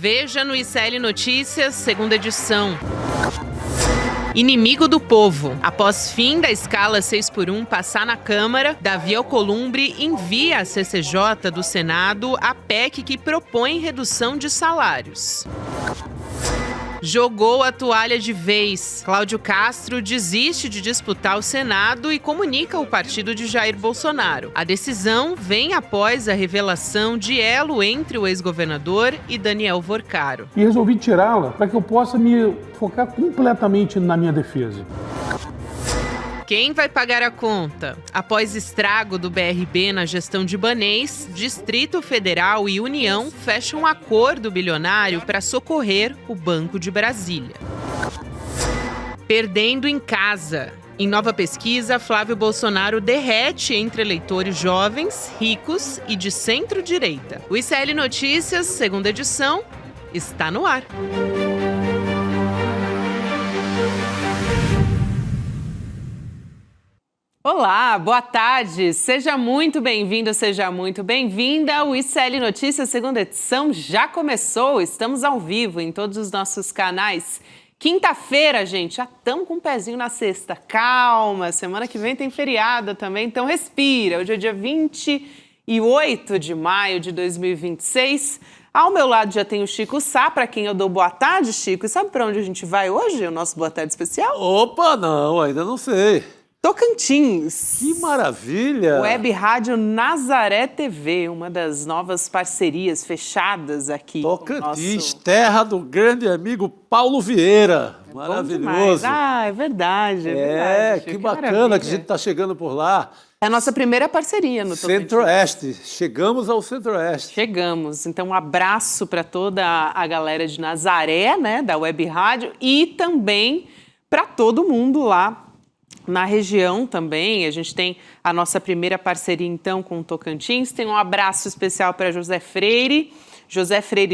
Veja no ICL Notícias, segunda edição. Inimigo do povo. Após fim da escala 6x1 passar na Câmara, Davi Alcolumbre envia à CCJ do Senado a PEC que propõe redução de salários. Jogou a toalha de vez. Cláudio Castro desiste de disputar o Senado e comunica ao partido de Jair Bolsonaro. A decisão vem após a revelação de elo entre o ex-governador e Daniel Vorcaro. E resolvi tirá-la para que eu possa me focar completamente na minha defesa. Quem vai pagar a conta? Após estrago do BRB na gestão de Banês, Distrito Federal e União fecham um acordo bilionário para socorrer o Banco de Brasília. Perdendo em casa. Em nova pesquisa, Flávio Bolsonaro derrete entre eleitores jovens, ricos e de centro-direita. O ICL Notícias, segunda edição, está no ar. Olá, boa tarde, seja muito bem-vindo, seja muito bem-vinda. O ICL Notícias, segunda edição, já começou, estamos ao vivo em todos os nossos canais. Quinta-feira, gente, já estamos com um pezinho na sexta. Calma, semana que vem tem feriado também, então respira. Hoje é dia 28 de maio de 2026. Ao meu lado já tem o Chico Sá, para quem eu dou boa tarde, Chico. E sabe para onde a gente vai hoje, o nosso boa tarde especial? Opa, não, ainda não sei. Tocantins. Que maravilha! Web Rádio Nazaré TV, uma das novas parcerias fechadas aqui. Tocantins, terra do grande amigo Paulo Vieira. Maravilhoso. Ah, é verdade, é verdade. Que bacana que a gente está chegando por lá. É a nossa primeira parceria no Tocantins. Centro-Oeste, chegamos ao Centro-Oeste. Chegamos, então um abraço para toda a galera de Nazaré, né, da Web Rádio, e também para todo mundo lá na região também. A gente tem a nossa primeira parceria, então, com o Tocantins. Tem um abraço especial para José Freire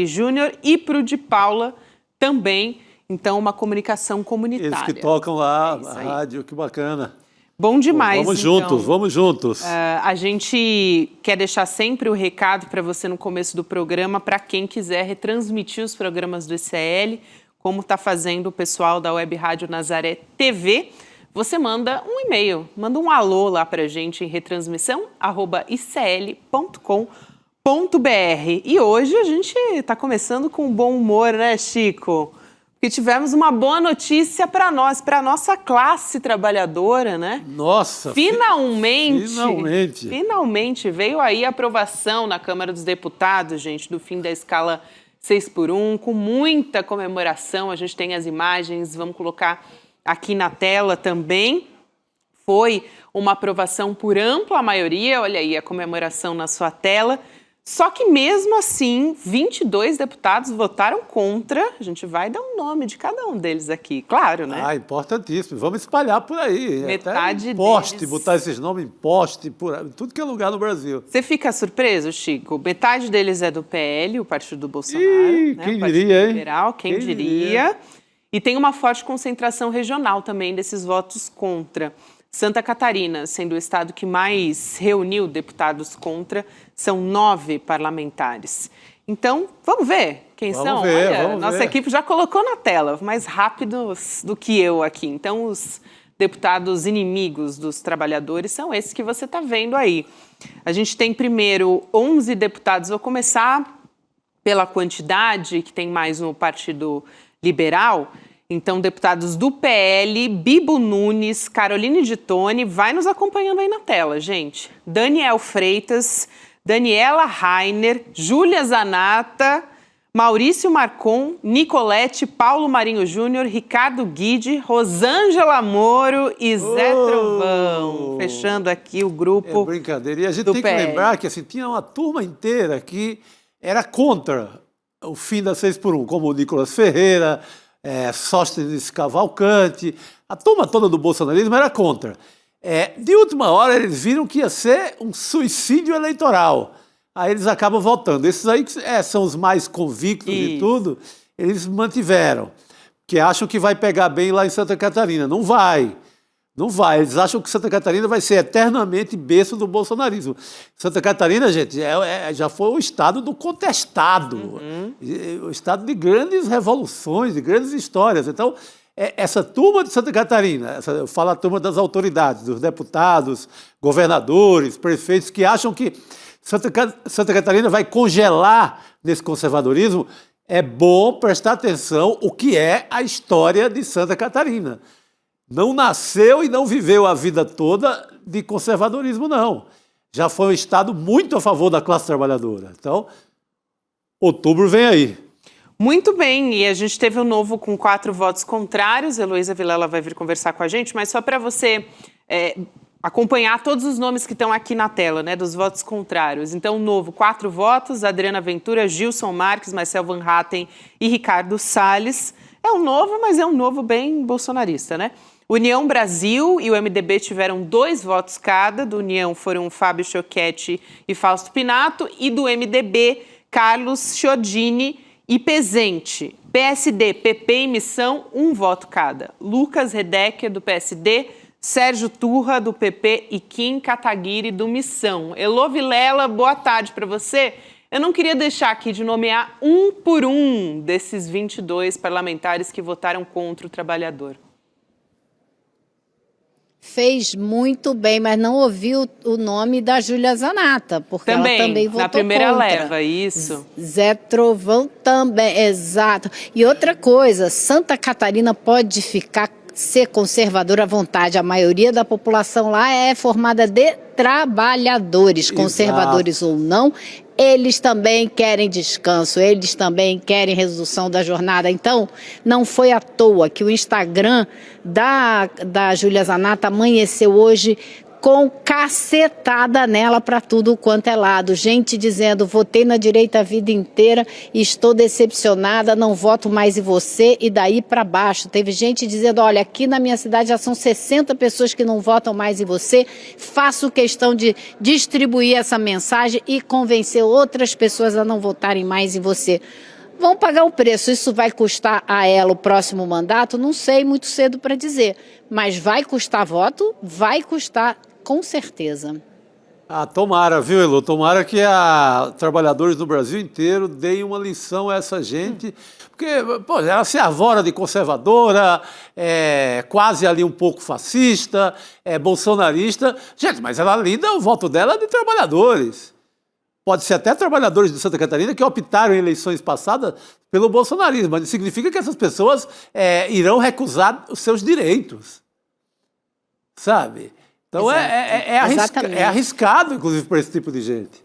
Júnior e para o de Paula também. Então, uma comunicação comunitária. Eles que tocam lá a rádio, que bacana. Bom demais. Vamos juntos, vamos juntos. A gente quer deixar sempre o recado para você no começo do programa, para quem quiser retransmitir os programas do ICL, como está fazendo o pessoal da Web Rádio Nazaré TV. Você manda um e-mail, manda um alô lá pra gente em retransmissão@icl.com.br. E hoje a gente tá começando com bom humor, né, Chico? Porque tivemos uma boa notícia para nós, para nossa classe trabalhadora, né? Nossa! Finalmente veio aí a aprovação na Câmara dos Deputados, gente, do fim da escala 6x1, com muita comemoração. A gente tem as imagens, vamos colocar aqui na tela também. Foi uma aprovação por ampla maioria, olha aí a comemoração na sua tela. Só que mesmo assim, 22 deputados votaram contra. A gente vai dar um nome de cada um deles aqui, claro, né? Ah, importantíssimo. Vamos espalhar por aí. Metade até em poste, deles... botar esses nomes em poste, em tudo que é lugar no Brasil. Você fica surpreso, Chico? Metade deles é do PL, o partido do Bolsonaro. Ih, né? quem o partido diria, hein? liberal, quem diria? E tem uma forte concentração regional também desses votos contra. Santa Catarina, sendo o estado que mais reuniu deputados contra, são 9 parlamentares. Então, vamos ver quem são? Olha, nossa equipe já colocou na tela, mais rápidos do que eu aqui. Então, os deputados inimigos dos trabalhadores são esses que você está vendo aí. A gente tem primeiro 11 deputados. Vou começar pela quantidade, que tem mais no Partido Liberal. Então, deputados do PL, Bibo Nunes, Caroline de Tone, vai nos acompanhando aí na tela, gente. Daniel Freitas, Daniela Rainer, Júlia Zanata, Maurício Marcon, Nicolete, Paulo Marinho Júnior, Ricardo Guide, Rosângela Moro e Zé Trovão. Fechando aqui o grupo. É brincadeira. E a gente tem que lembrar que assim, tinha uma turma inteira que era contra o fim da 6x1, como o Nicolas Ferreira, Sóstenes Cavalcante, a turma toda do bolsonarismo era contra. De última hora, eles viram que ia ser um suicídio eleitoral. Aí eles acabam votando. Esses aí são os mais convictos de tudo, eles mantiveram. Que acham que vai pegar bem lá em Santa Catarina. Não vai. Não vai. Eles acham que Santa Catarina vai ser eternamente berço do bolsonarismo. Santa Catarina, gente, já foi o estado do contestado, o estado de grandes revoluções, de grandes histórias. Então, essa turma de Santa Catarina, eu falo a turma das autoridades, dos deputados, governadores, prefeitos, que acham que Santa Catarina vai congelar nesse conservadorismo, é bom prestar atenção o que é a história de Santa Catarina. Não nasceu e não viveu a vida toda de conservadorismo, não. Já foi um estado muito a favor da classe trabalhadora. Então, outubro vem aí. Muito bem, e a gente teve um novo com 4 votos contrários. Heloísa Vilela vai vir conversar com a gente, mas só para você acompanhar todos os nomes que estão aqui na tela, né, dos votos contrários. Então, novo, 4 votos, Adriana Ventura, Gilson Marques, Marcel Van Hatten e Ricardo Salles. É um novo, mas é um novo bem bolsonarista, né? União Brasil e o MDB tiveram 2 votos cada. Do União foram Fábio Choquetti e Fausto Pinato. E do MDB, Carlos Chiodini e Pezente. PSD, PP e Missão, 1 voto cada. Lucas Redecker, do PSD, Sérgio Turra, do PP e Kim Kataguiri, do Missão. Elô Vilela, boa tarde para você. Eu não queria deixar aqui de nomear um por um desses 22 parlamentares que votaram contra o trabalhador. Fez muito bem, mas não ouviu o nome da Júlia Zanata, porque ela também votou na primeira contra. leva, isso. Zé Trovão também, exato. E outra coisa, Santa Catarina pode ser conservadora à vontade. A maioria da população lá é formada de trabalhadores, conservadores ou não. Eles também querem descanso, eles também querem redução da jornada. Então, não foi à toa que o Instagram da Júlia Zanata amanheceu hoje com cacetada nela para tudo quanto é lado. Gente dizendo, votei na direita a vida inteira e estou decepcionada, não voto mais em você, e daí para baixo. Teve gente dizendo, olha, aqui na minha cidade já são 60 pessoas que não votam mais em você, faço questão de distribuir essa mensagem e convencer outras pessoas a não votarem mais em você. Vão pagar o preço, isso vai custar a ela o próximo mandato? Não sei, muito cedo para dizer, mas vai custar voto? Vai custar, com certeza. Tomara, viu, Elô? Tomara que trabalhadores do Brasil inteiro deem uma lição a essa gente, porque pô, ela se arvora de conservadora, quase ali um pouco fascista, bolsonarista. Gente, mas ela lida o voto dela de trabalhadores. Pode ser até trabalhadores de Santa Catarina que optaram em eleições passadas pelo bolsonarismo, mas significa que essas pessoas irão recusar os seus direitos, sabe? Então é arriscado, inclusive, para esse tipo de gente.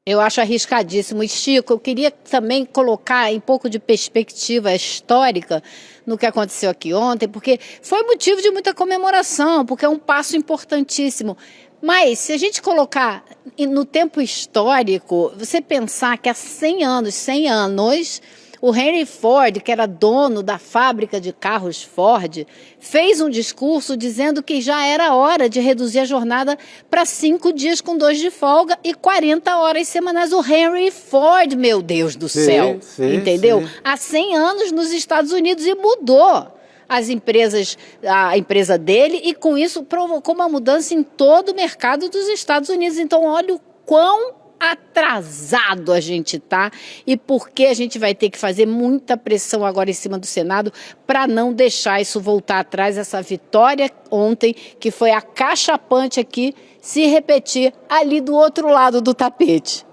Eu acho arriscadíssimo. E, Chico, eu queria também colocar em pouco de perspectiva histórica no que aconteceu aqui ontem, porque foi motivo de muita comemoração, porque é um passo importantíssimo. Mas, se a gente colocar no tempo histórico, você pensar que há 100 anos, o Henry Ford, que era dono da fábrica de carros Ford, fez um discurso dizendo que já era hora de reduzir a jornada para 5 dias com 2 de folga e 40 horas semanais. O Henry Ford, meu Deus do céu, entendeu? Sim. Há 100 anos nos Estados Unidos e mudou a empresa dele, e com isso provocou uma mudança em todo o mercado dos Estados Unidos. Então, olha o quão atrasado a gente está e por que a gente vai ter que fazer muita pressão agora em cima do Senado para não deixar isso voltar atrás, essa vitória ontem, que foi acachapante aqui, se repetir ali do outro lado do tapete.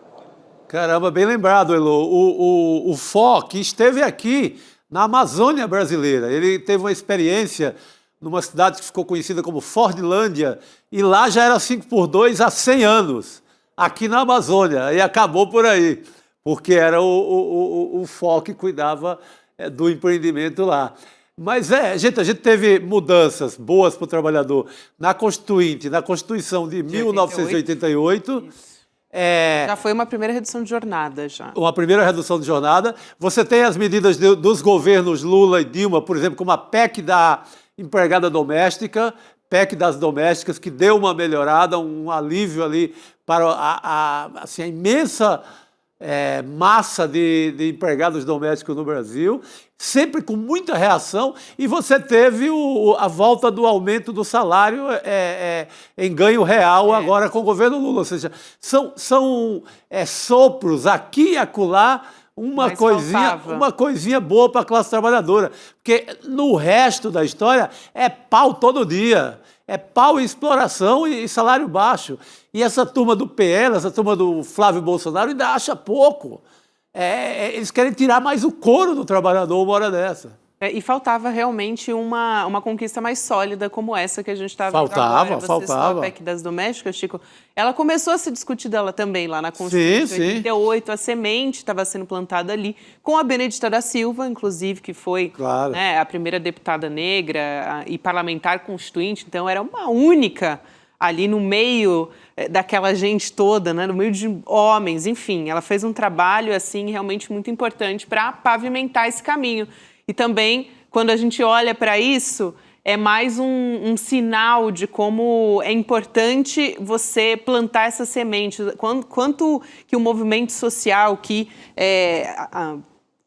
Caramba, bem lembrado, Elô. O FOC esteve aqui na Amazônia brasileira. Ele teve uma experiência numa cidade que ficou conhecida como Fordlândia, e lá já era 5x2 há 100 anos, aqui na Amazônia, e acabou por aí, porque era o FOC que cuidava do empreendimento lá. Mas, gente, a gente teve mudanças boas para o trabalhador na Constituição de 1988. Já foi uma primeira redução de jornada, já. Uma primeira redução de jornada. Você tem as medidas dos governos Lula e Dilma, por exemplo, como a PEC da empregada doméstica, PEC das domésticas, que deu uma melhorada, um alívio ali para a imensa massa de empregados domésticos no Brasil, sempre com muita reação, e você teve a volta do aumento do salário em ganho real agora com o governo Lula. Ou seja, são sopros aqui e acolá, uma coisinha boa para a classe trabalhadora. Porque no resto da história é pau todo dia. É pau e exploração e salário baixo. E essa turma do PL, essa turma do Flávio Bolsonaro ainda acha pouco. Eles querem tirar mais o couro do trabalhador uma hora dessa. E faltava realmente uma conquista mais sólida como essa que a gente está vendo agora. Faltava. A PEC das domésticas, Chico, ela começou a se discutir dela também lá na Constituição de 88, a semente estava sendo plantada ali, com a Benedita da Silva, inclusive, que foi a primeira deputada negra e parlamentar constituinte, então era uma única ali no meio daquela gente toda, né, no meio de homens, enfim, ela fez um trabalho assim realmente muito importante para pavimentar esse caminho. E também, quando a gente olha para isso, é mais um sinal de como é importante você plantar essa semente. Quanto que o movimento social, que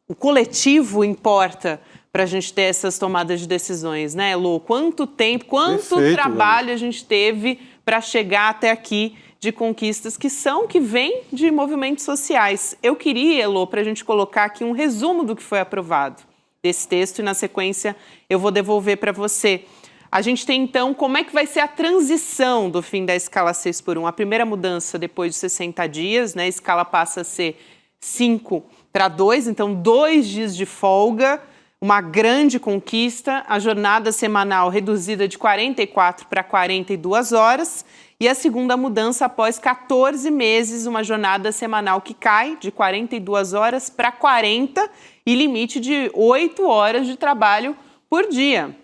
o coletivo importa para a gente ter essas tomadas de decisões, né, Lu? Quanto tempo, quanto trabalho a gente teve para chegar até aqui de conquistas que vêm de movimentos sociais. Eu queria, Lu, para a gente colocar aqui um resumo do que foi aprovado desse texto e, na sequência, eu vou devolver para você. A gente tem, então, como é que vai ser a transição do fim da escala 6x1. A primeira mudança, depois de 60 dias, né, a escala passa a ser 5 para 2, então 2 dias de folga, uma grande conquista, a jornada semanal reduzida de 44 para 42 horas, e a segunda mudança após 14 meses, uma jornada semanal que cai de 42 horas para 40 e limite de 8 horas de trabalho por dia.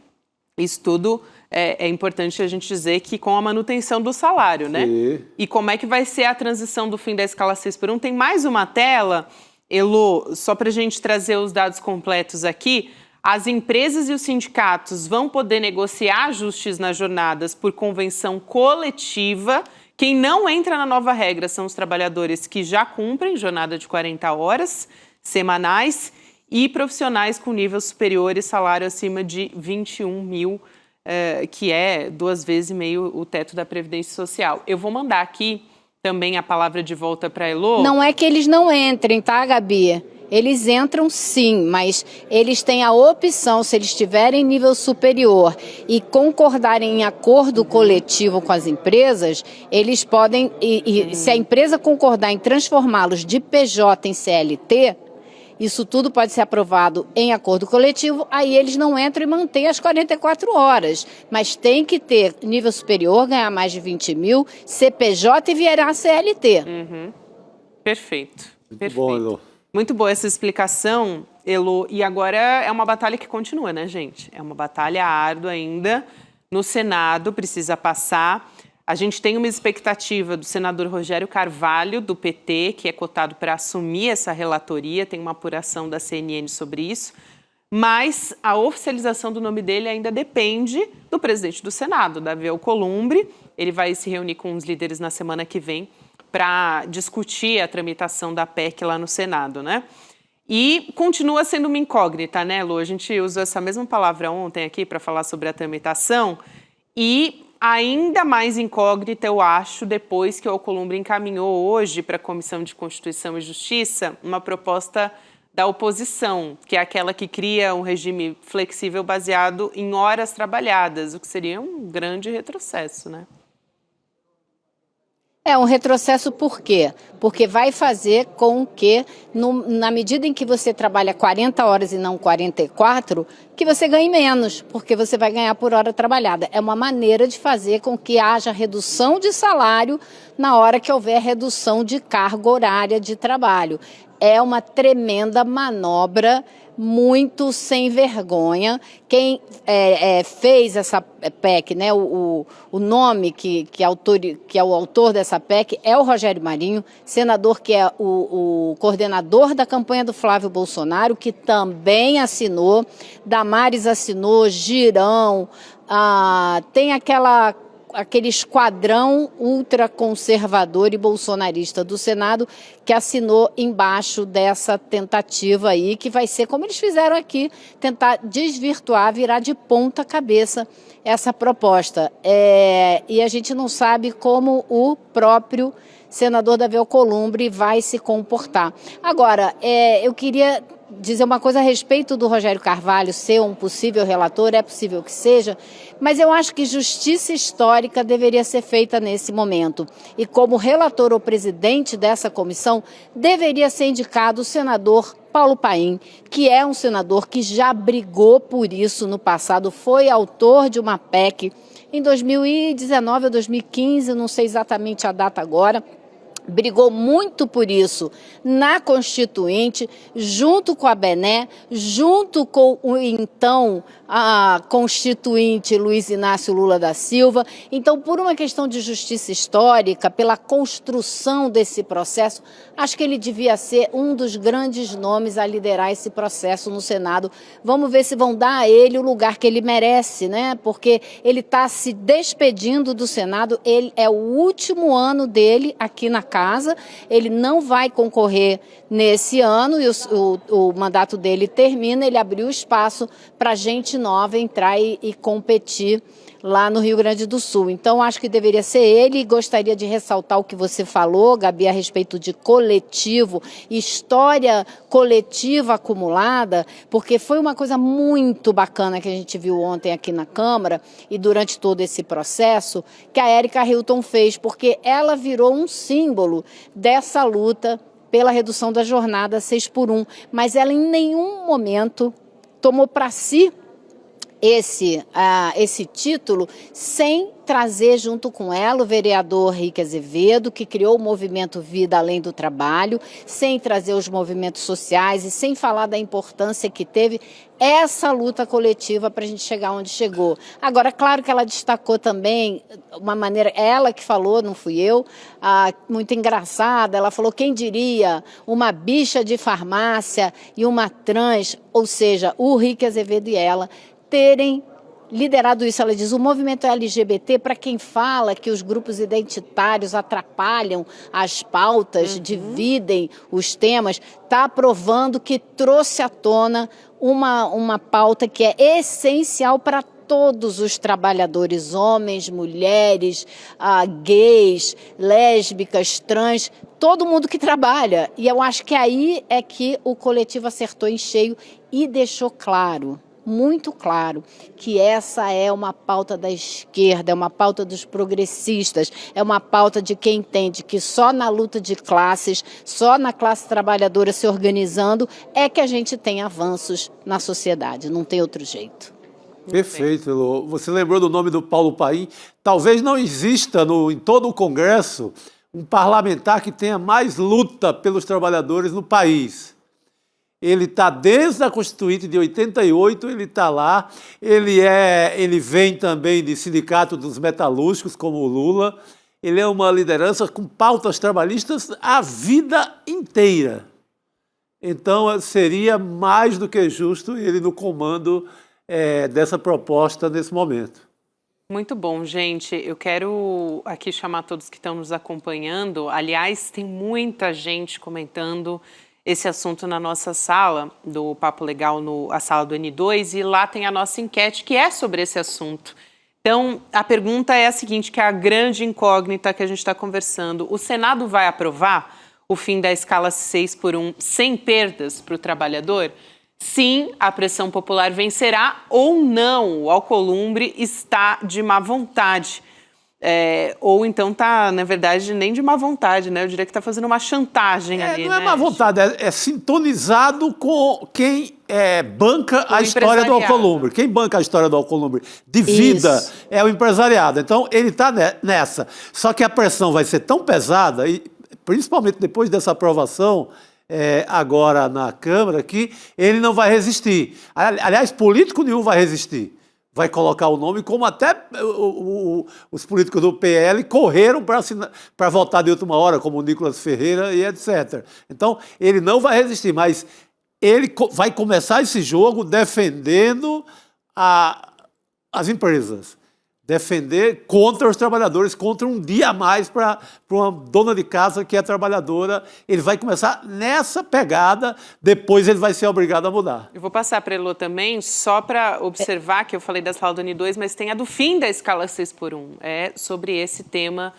Isso tudo é importante a gente dizer que com a manutenção do salário, né? E como é que vai ser a transição do fim da escala 6x1? Tem mais uma tela, Elo, só para a gente trazer os dados completos aqui. As empresas e os sindicatos vão poder negociar ajustes nas jornadas por convenção coletiva. Quem não entra na nova regra são os trabalhadores que já cumprem jornada de 40 horas semanais e profissionais com nível superior e salário acima de 21 mil, que é 2,5 vezes o teto da Previdência Social. Eu vou mandar aqui também a palavra de volta para a Elo. Não é que eles não entrem, tá, Gabi? Eles entram sim, mas eles têm a opção, se eles tiverem nível superior e concordarem em acordo coletivo com as empresas, eles podem, se a empresa concordar em transformá-los de PJ em CLT, isso tudo pode ser aprovado em acordo coletivo, aí eles não entram e mantêm as 44 horas. Mas tem que ter nível superior, ganhar mais de 20 mil, CPJ e virar CLT. Perfeito. Muito bom, Elo. Muito boa essa explicação, Elo. E agora é uma batalha que continua, né, gente? É uma batalha árdua ainda. No Senado, precisa passar. A gente tem uma expectativa do senador Rogério Carvalho, do PT, que é cotado para assumir essa relatoria. Tem uma apuração da CNN sobre isso. Mas a oficialização do nome dele ainda depende do presidente do Senado, Davi Alcolumbre. Ele vai se reunir com os líderes na semana que vem para discutir a tramitação da PEC lá no Senado, né? E continua sendo uma incógnita, né, Lu? A gente usou essa mesma palavra ontem aqui para falar sobre a tramitação e ainda mais incógnita, eu acho, depois que o Alcolumbre encaminhou hoje para a Comissão de Constituição e Justiça uma proposta da oposição, que é aquela que cria um regime flexível baseado em horas trabalhadas, o que seria um grande retrocesso, né? É um retrocesso por quê? Porque vai fazer com que, na medida em que você trabalha 40 horas e não 44, que você ganhe menos, porque você vai ganhar por hora trabalhada. É uma maneira de fazer com que haja redução de salário na hora que houver redução de carga horária de trabalho. É uma tremenda manobra, muito sem vergonha. Quem fez essa PEC, né, o nome que é o autor dessa PEC é o Rogério Marinho, senador que é o coordenador da campanha do Flávio Bolsonaro, que também assinou, Damares assinou, Girão, tem aquela aquele esquadrão ultraconservador e bolsonarista do Senado que assinou embaixo dessa tentativa aí, que vai ser, como eles fizeram aqui, tentar desvirtuar, virar de ponta cabeça essa proposta. E a gente não sabe como o próprio senador Davi Alcolumbre vai se comportar. Agora, eu queria dizer uma coisa a respeito do Rogério Carvalho ser um possível relator, é possível que seja, mas eu acho que justiça histórica deveria ser feita nesse momento. E como relator ou presidente dessa comissão, deveria ser indicado o senador Paulo Paim, que é um senador que já brigou por isso no passado, foi autor de uma PEC em 2019 ou 2015, não sei exatamente a data agora, brigou muito por isso na Constituinte, junto com a Bené, junto com o então Constituinte Luiz Inácio Lula da Silva. Então, por uma questão de justiça histórica, pela construção desse processo, acho que ele devia ser um dos grandes nomes a liderar esse processo no Senado. Vamos ver se vão dar a ele o lugar que ele merece, né? Porque ele está se despedindo do Senado, ele é o último ano dele aqui na casa, ele não vai concorrer nesse ano e o mandato dele termina, ele abriu espaço para gente nova entrar e competir lá no Rio Grande do Sul. Então, acho que deveria ser ele, e gostaria de ressaltar o que você falou, Gabi, a respeito de coletivo, história coletiva acumulada, porque foi uma coisa muito bacana que a gente viu ontem aqui na Câmara e durante todo esse processo, que a Érica Hilton fez, porque ela virou um símbolo dessa luta pela redução da jornada 6x1, mas ela em nenhum momento tomou para si esse título sem trazer junto com ela o vereador Rick Azevedo, que criou o movimento Vida Além do Trabalho, sem trazer os movimentos sociais e sem falar da importância que teve essa luta coletiva para a gente chegar onde chegou. Agora, claro que ela destacou também uma maneira, ela que falou, não fui eu, muito engraçada, ela falou, quem diria, uma bicha de farmácia e uma trans, ou seja, o Rick Azevedo e ela, terem liderado isso. Ela diz, o movimento LGBT, para quem fala que os grupos identitários atrapalham as pautas, dividem os temas, está provando que trouxe à tona uma pauta que é essencial para todos os trabalhadores, homens, mulheres, gays, lésbicas, trans, todo mundo que trabalha. E eu acho que aí é que o coletivo acertou em cheio e deixou claro, muito claro, que essa é uma pauta da esquerda, é uma pauta dos progressistas, é uma pauta de quem entende que só na luta de classes, só na classe trabalhadora se organizando, é que a gente tem avanços na sociedade, não tem outro jeito. Perfeito, Elô. Você lembrou do nome do Paulo Paim? Talvez não exista em todo o Congresso um parlamentar que tenha mais luta pelos trabalhadores no país. Ele está desde a Constituinte de 88, ele está lá, ele vem também de sindicato dos metalúrgicos, como o Lula, ele é uma liderança com pautas trabalhistas a vida inteira. Então, seria mais do que justo ele no comando dessa proposta nesse momento. Muito bom, gente. Eu quero aqui chamar todos que estão nos acompanhando. Aliás, tem muita gente comentando esse assunto na nossa sala do Papo Legal, a sala do N2, e lá tem a nossa enquete que é sobre esse assunto. Então, a pergunta é a seguinte, que é a grande incógnita que a gente está conversando. O Senado vai aprovar o fim da escala 6x1 sem perdas para o trabalhador? Sim, a pressão popular vencerá ou não? O Alcolumbre está de má vontade. Ou então está, na verdade, nem de má vontade, né? Eu diria que está fazendo uma chantagem ali, não né? é má vontade, é sintonizado com quem banca a história do Alcolumbre. Quem banca a história do Alcolumbre de vida é o empresariado. Então, ele está nessa. Só que a pressão vai ser tão pesada, e principalmente depois dessa aprovação agora na Câmara, que ele não vai resistir. Aliás, político nenhum vai resistir. Vai colocar o nome, como até os políticos do PL correram para votar de última hora, como o Nicolas Ferreira e etc. Então, ele não vai resistir, mas ele vai começar esse jogo defendendo as empresas, defender contra os trabalhadores, contra um dia a mais para uma dona de casa que é trabalhadora. Ele vai começar nessa pegada, depois ele vai ser obrigado a mudar. Eu vou passar para a Elô também, só para observar que eu falei da sala do N2, mas tem a do fim da escala 6x1. É sobre esse tema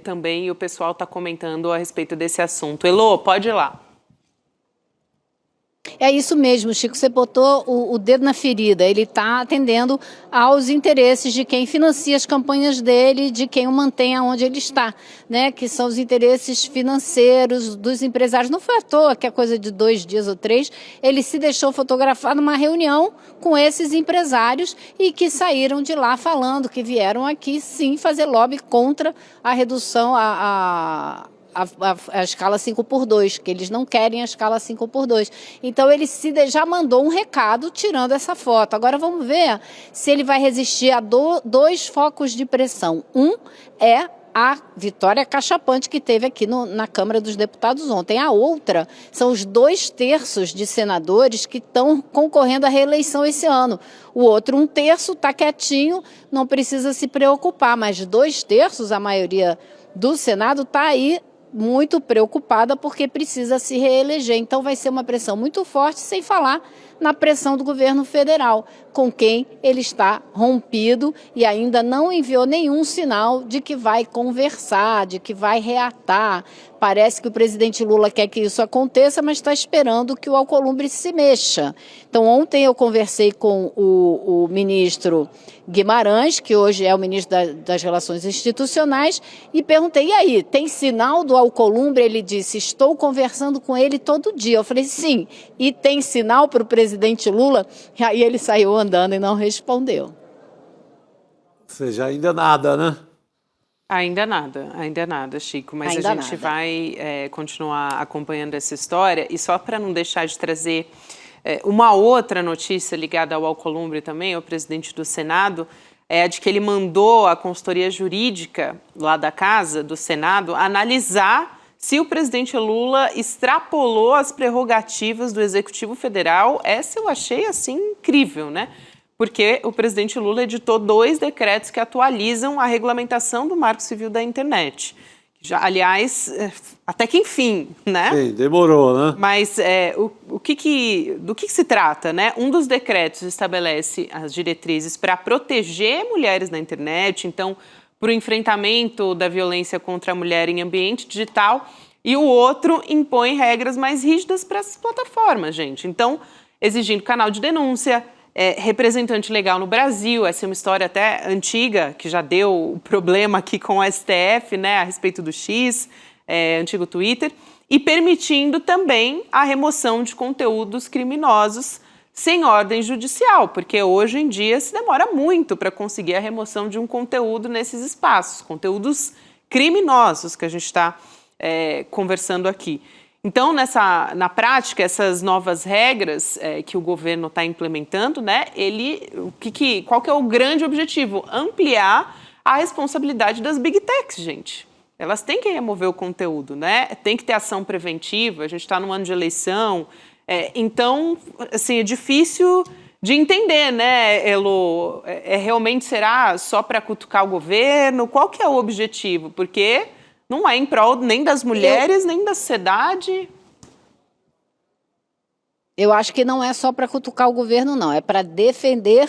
também, e o pessoal está comentando a respeito desse assunto. Elô, pode ir lá. É isso mesmo, Chico, você botou o dedo na ferida. Ele está atendendo aos interesses de quem financia as campanhas dele, de quem o mantém onde ele está, né? Que são os interesses financeiros dos empresários. Não foi à toa que a coisa de 2 dias ou 3, ele se deixou fotografar numa reunião com esses empresários e que saíram de lá falando que vieram aqui, sim, fazer lobby contra a redução a escala 5x2, que eles não querem a escala 5x2. Então ele já mandou um recado tirando essa foto. Agora vamos ver se ele vai resistir a 2 focos de pressão. Um é a vitória cachapante que teve aqui na Câmara dos Deputados ontem. A outra são os 2/3 de senadores que estão concorrendo à reeleição esse ano. O outro 1/3 está quietinho, não precisa se preocupar, mas 2/3, a maioria do Senado, está aí muito preocupada porque precisa se reeleger. Então vai ser uma pressão muito forte, sem falar na pressão do governo federal, com quem ele está rompido e ainda não enviou nenhum sinal de que vai conversar, de que vai reatar. Parece que o presidente Lula quer que isso aconteça, mas está esperando que o Alcolumbre se mexa. Então, ontem eu conversei com o ministro Guimarães, que hoje é o ministro das Relações Institucionais, e perguntei, e aí, tem sinal do Alcolumbre? Ele disse, estou conversando com ele todo dia. Eu falei, sim, e tem sinal para o presidente Lula? E aí ele saiu andando e não respondeu. Ou seja, ainda nada, né? Ainda nada, Chico, mas ainda a gente nada. vai continuar acompanhando essa história. E só para não deixar de trazer uma outra notícia ligada ao Alcolumbre também, ao presidente do Senado, é a de que ele mandou a consultoria jurídica lá da casa, do Senado, analisar se o presidente Lula extrapolou as prerrogativas do Executivo Federal. Essa eu achei, assim, incrível, né? Porque o presidente Lula editou 2 decretos que atualizam a regulamentação do Marco Civil da Internet. Já, aliás, até que enfim, né? Sim, demorou, né? Mas do que se trata, né? Um dos decretos estabelece as diretrizes para proteger mulheres na internet, então, para o enfrentamento da violência contra a mulher em ambiente digital, e o outro impõe regras mais rígidas para essas plataformas, gente. Então, exigindo canal de denúncia, representante legal no Brasil. Essa é uma história até antiga, que já deu problema aqui com o STF, né, a respeito do X, antigo Twitter, e permitindo também a remoção de conteúdos criminosos sem ordem judicial, porque hoje em dia se demora muito para conseguir a remoção de um conteúdo nesses espaços, conteúdos criminosos que a gente está conversando aqui. Então, na prática, essas novas regras que o governo está implementando, né, qual que é o grande objetivo? Ampliar a responsabilidade das Big Techs, gente. Elas têm que remover o conteúdo, né? Tem que ter ação preventiva, a gente está num ano de eleição. Então, assim, é difícil de entender, né, Elô? Realmente será só para cutucar o governo? Qual que é o objetivo? Porque não é em prol nem das mulheres, nem da sociedade. Eu acho que não é só para cutucar o governo, não. É para defender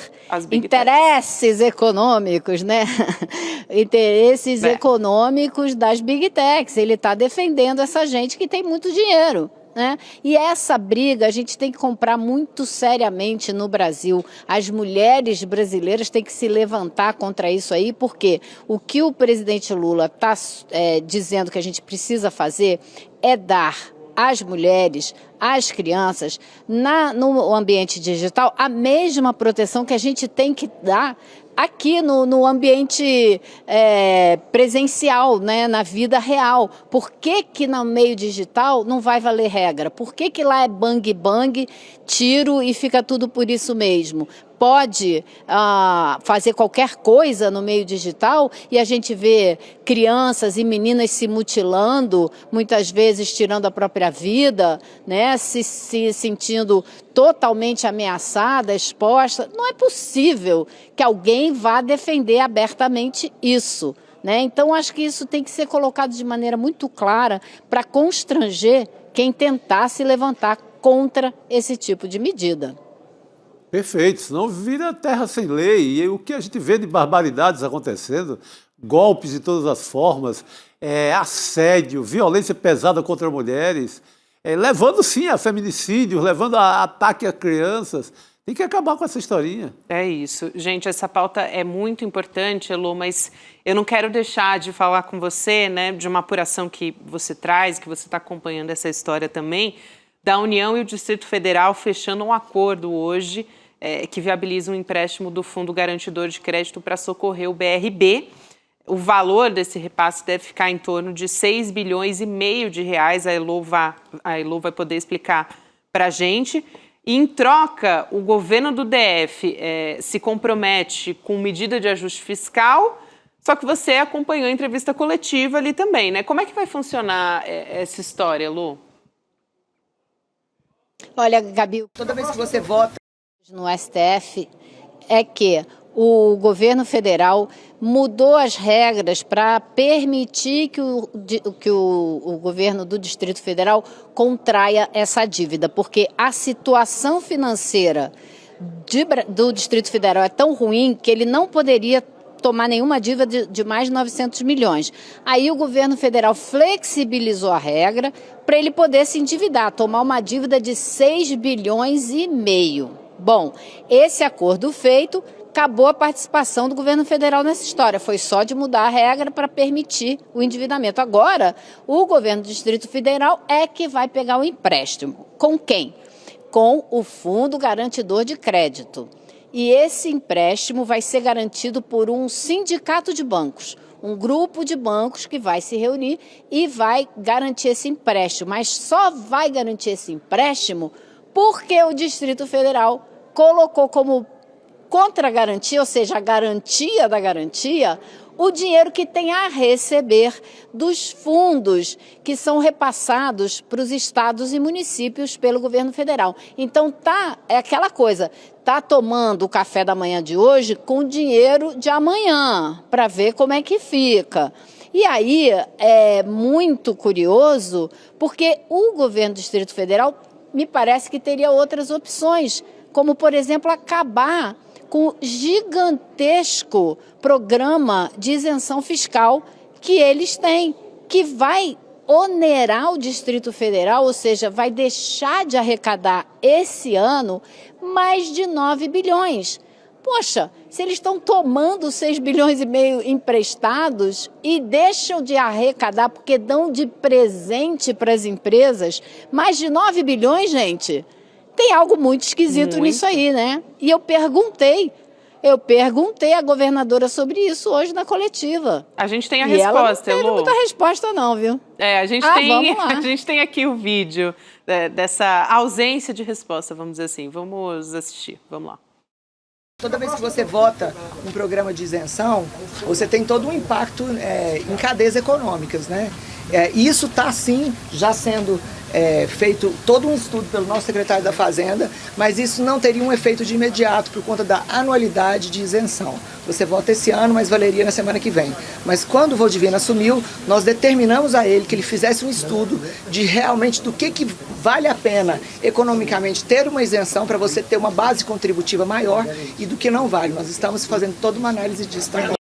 interesses econômicos, né? Interesses econômicos das Big Techs. Ele está defendendo essa gente que tem muito dinheiro, né? E essa briga a gente tem que comprar muito seriamente no Brasil. As mulheres brasileiras têm que se levantar contra isso aí, porque o que o presidente Lula está dizendo que a gente precisa fazer é dar às mulheres, às crianças, no ambiente digital, a mesma proteção que a gente tem que dar aqui no ambiente presencial, né, na vida real. Por que no meio digital não vai valer regra? Por que lá é bang, tiro e fica tudo por isso mesmo? pode fazer qualquer coisa no meio digital, e a gente vê crianças e meninas se mutilando, muitas vezes tirando a própria vida, né, se sentindo totalmente ameaçada, exposta. Não é possível que alguém vá defender abertamente isso, né? Então, acho que isso tem que ser colocado de maneira muito clara para constranger quem tentar se levantar contra esse tipo de medida. Perfeito, senão vira terra sem lei. E o que a gente vê de barbaridades acontecendo, golpes de todas as formas, assédio, violência pesada contra mulheres, levando sim a feminicídios, levando a ataque a crianças. Tem que acabar com essa historinha. É isso. Gente, essa pauta é muito importante, Elô, mas eu não quero deixar de falar com você, né, de uma apuração que você traz, que você está acompanhando essa história também, da União e o Distrito Federal fechando um acordo hoje que viabiliza um empréstimo do Fundo Garantidor de Crédito para socorrer o BRB. O valor desse repasse deve ficar em torno de 6,5 bilhões de reais. A Elô vai poder explicar para a gente. E, em troca, o governo do DF se compromete com medida de ajuste fiscal, só que você acompanhou a entrevista coletiva ali também, né? Como é que vai funcionar essa história, Elô? Olha, Gabi, toda vez que você vota no STF, é que o governo federal mudou as regras para permitir que o governo do Distrito Federal contraia essa dívida, porque a situação financeira do Distrito Federal é tão ruim que ele não poderia tomar nenhuma dívida de mais de 900 milhões. Aí o governo federal flexibilizou a regra para ele poder se endividar, tomar uma dívida de 6,5 bilhões. Bom, esse acordo feito, acabou a participação do governo federal nessa história. Foi só de mudar a regra para permitir o endividamento. Agora, o governo do Distrito Federal é que vai pegar o empréstimo. Com quem? Com o Fundo Garantidor de Crédito. E esse empréstimo vai ser garantido por um sindicato de bancos, um grupo de bancos que vai se reunir e vai garantir esse empréstimo. Mas só vai garantir esse empréstimo porque o Distrito Federal colocou como contra-garantia, ou seja, a garantia da garantia, o dinheiro que tem a receber dos fundos que são repassados para os estados e municípios pelo governo federal. Então, é aquela coisa, tá tomando o café da manhã de hoje com o dinheiro de amanhã, para ver como é que fica. E aí é muito curioso, porque o governo do Distrito Federal me parece que teria outras opções, como, por exemplo, acabar com o gigantesco programa de isenção fiscal que eles têm, que vai onerar o Distrito Federal, ou seja, vai deixar de arrecadar esse ano mais de 9 bilhões. Poxa, se eles estão tomando 6,5 bilhões emprestados e deixam de arrecadar porque dão de presente para as empresas mais de 9 bilhões, gente, tem algo muito esquisito nisso aí, né? E eu perguntei à governadora sobre isso hoje na coletiva. A gente tem a resposta, Elô. Não teve muita resposta não, viu? A gente tem aqui o vídeo dessa ausência de resposta, vamos dizer assim. Vamos assistir, vamos lá. Toda vez que você vota um programa de isenção, você tem todo um impacto em cadeias econômicas, né? Isso está, sim, já sendo feito todo um estudo pelo nosso secretário da Fazenda, mas isso não teria um efeito de imediato por conta da anualidade de isenção. Você vota esse ano, mas valeria na semana que vem. Mas quando o Voldivino assumiu, nós determinamos a ele que ele fizesse um estudo de realmente do que vale a pena economicamente ter uma isenção para você ter uma base contributiva maior e do que não vale. Nós estamos fazendo toda uma análise disso também.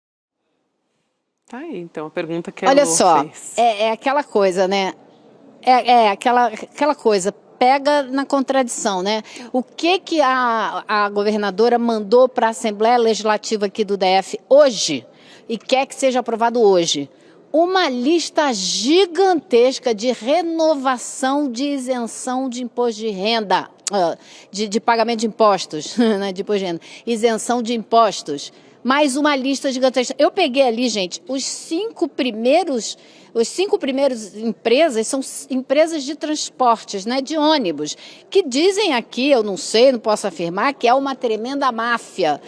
Tá aí, então, a pergunta que a Olha Elô só, fez. É aquela coisa, né? Aquela coisa, pega na contradição, né? O que a governadora mandou para a Assembleia Legislativa aqui do DF hoje e quer que seja aprovado hoje? Uma lista gigantesca de renovação de isenção de imposto de renda, de pagamento de impostos, né? De imposto de renda, isenção de impostos. Mais uma lista gigantesca. Eu peguei ali, gente, os 5 primeiros Os 5 primeiros empresas são empresas de transportes, né, de ônibus, que dizem aqui, eu não sei, não posso afirmar, que é uma tremenda máfia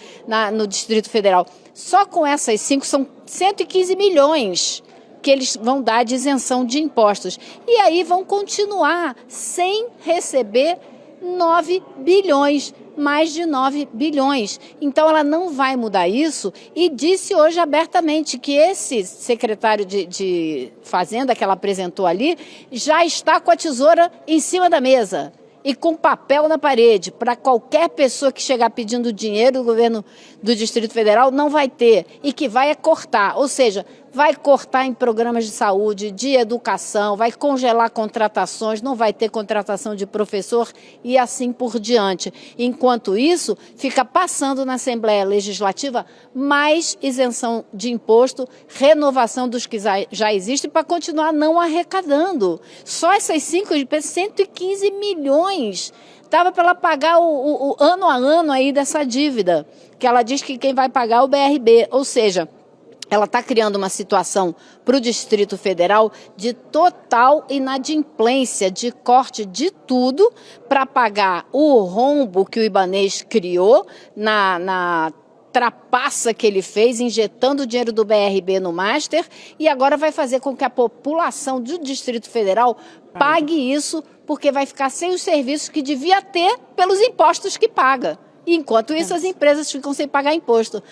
no Distrito Federal. Só com essas 5 são 115 milhões que eles vão dar de isenção de impostos. E aí vão continuar sem receber 9 bilhões, mais de 9 bilhões. Então ela não vai mudar isso e disse hoje abertamente que esse secretário de Fazenda que ela apresentou ali já está com a tesoura em cima da mesa e com papel na parede, para qualquer pessoa que chegar pedindo dinheiro do governo do Distrito Federal não vai ter, e que vai cortar, ou seja, vai cortar em programas de saúde, de educação, vai congelar contratações, não vai ter contratação de professor e assim por diante. Enquanto isso, fica passando na Assembleia Legislativa mais isenção de imposto, renovação dos que já existem para continuar não arrecadando. Só essas 5, 115 milhões. Dava para ela pagar o ano a ano aí dessa dívida, que ela diz que quem vai pagar é o BRB, ou seja, ela está criando uma situação para o Distrito Federal de total inadimplência, de corte de tudo para pagar o rombo que o Ibanez criou na trapaça que ele fez, injetando o dinheiro do BRB no Master, e agora vai fazer com que a população do Distrito Federal pague isso, porque vai ficar sem os serviços que devia ter pelos impostos que paga. Enquanto isso, as empresas ficam sem pagar imposto.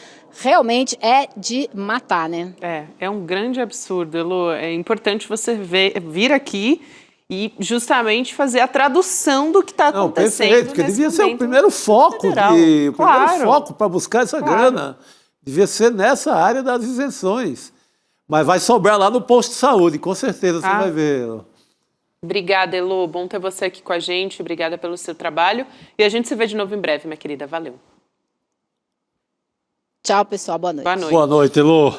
Realmente é de matar, né? É um grande absurdo, Elô. É importante você vir aqui e justamente fazer a tradução do que está acontecendo. Perfeito, porque devia ser o primeiro foco, para buscar essa grana. Devia ser nessa área das isenções. Mas vai sobrar lá no posto de saúde, com certeza você vai ver, Elô. Obrigada, Elô. Bom ter você aqui com a gente. Obrigada pelo seu trabalho. E a gente se vê de novo em breve, minha querida. Valeu. Tchau, pessoal. Boa noite. Boa noite. Boa noite, Elô.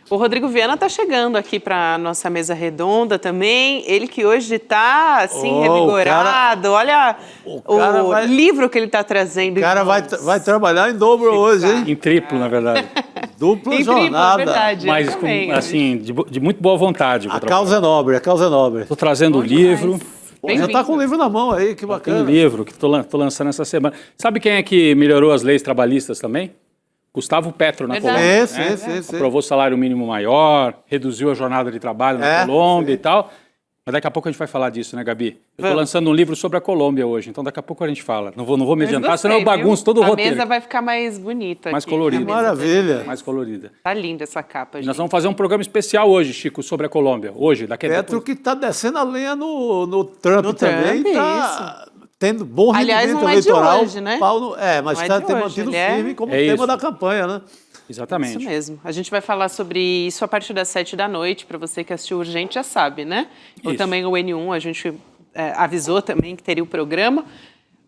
O Rodrigo Viana está chegando aqui para a nossa mesa redonda também. Ele que hoje está, assim, revigorado. Olha o livro que ele está trazendo. O cara vai trabalhar em dobro hoje, hein? Em triplo, na verdade. Dupla jornada. Verdade, mas, assim, de muito boa vontade. A causa é nobre, a causa é nobre. Estou trazendo o livro. Já está com o livro na mão aí, que bacana. Tem um livro que estou lançando essa semana. Sabe quem é que melhorou as leis trabalhistas também? Gustavo Petro, na Colômbia. Sim. Aprovou salário mínimo maior, reduziu a jornada de trabalho na Colômbia e tal. Mas daqui a pouco a gente vai falar disso, né, Gabi? Eu estou lançando um livro sobre a Colômbia hoje, então daqui a pouco a gente fala. Não vou me adiantar, senão eu bagunço todo o roteiro. A mesa vai ficar mais bonita mais aqui. colorida. Maravilha. Mais colorida. Tá linda essa capa, gente. Nós vamos fazer um programa especial hoje, Chico, sobre a Colômbia. Hoje, daqui a pouco. Petro que está descendo a lenha no Trump também. Está tendo bom rendimento eleitoral. De hoje, né? Mas está mantido firme como tema da campanha, né? Exatamente. Isso mesmo. A gente vai falar sobre isso a partir das 19h. Para você que assistiu Urgente já sabe, né? Ou também o N1, a gente avisou também que teria o programa.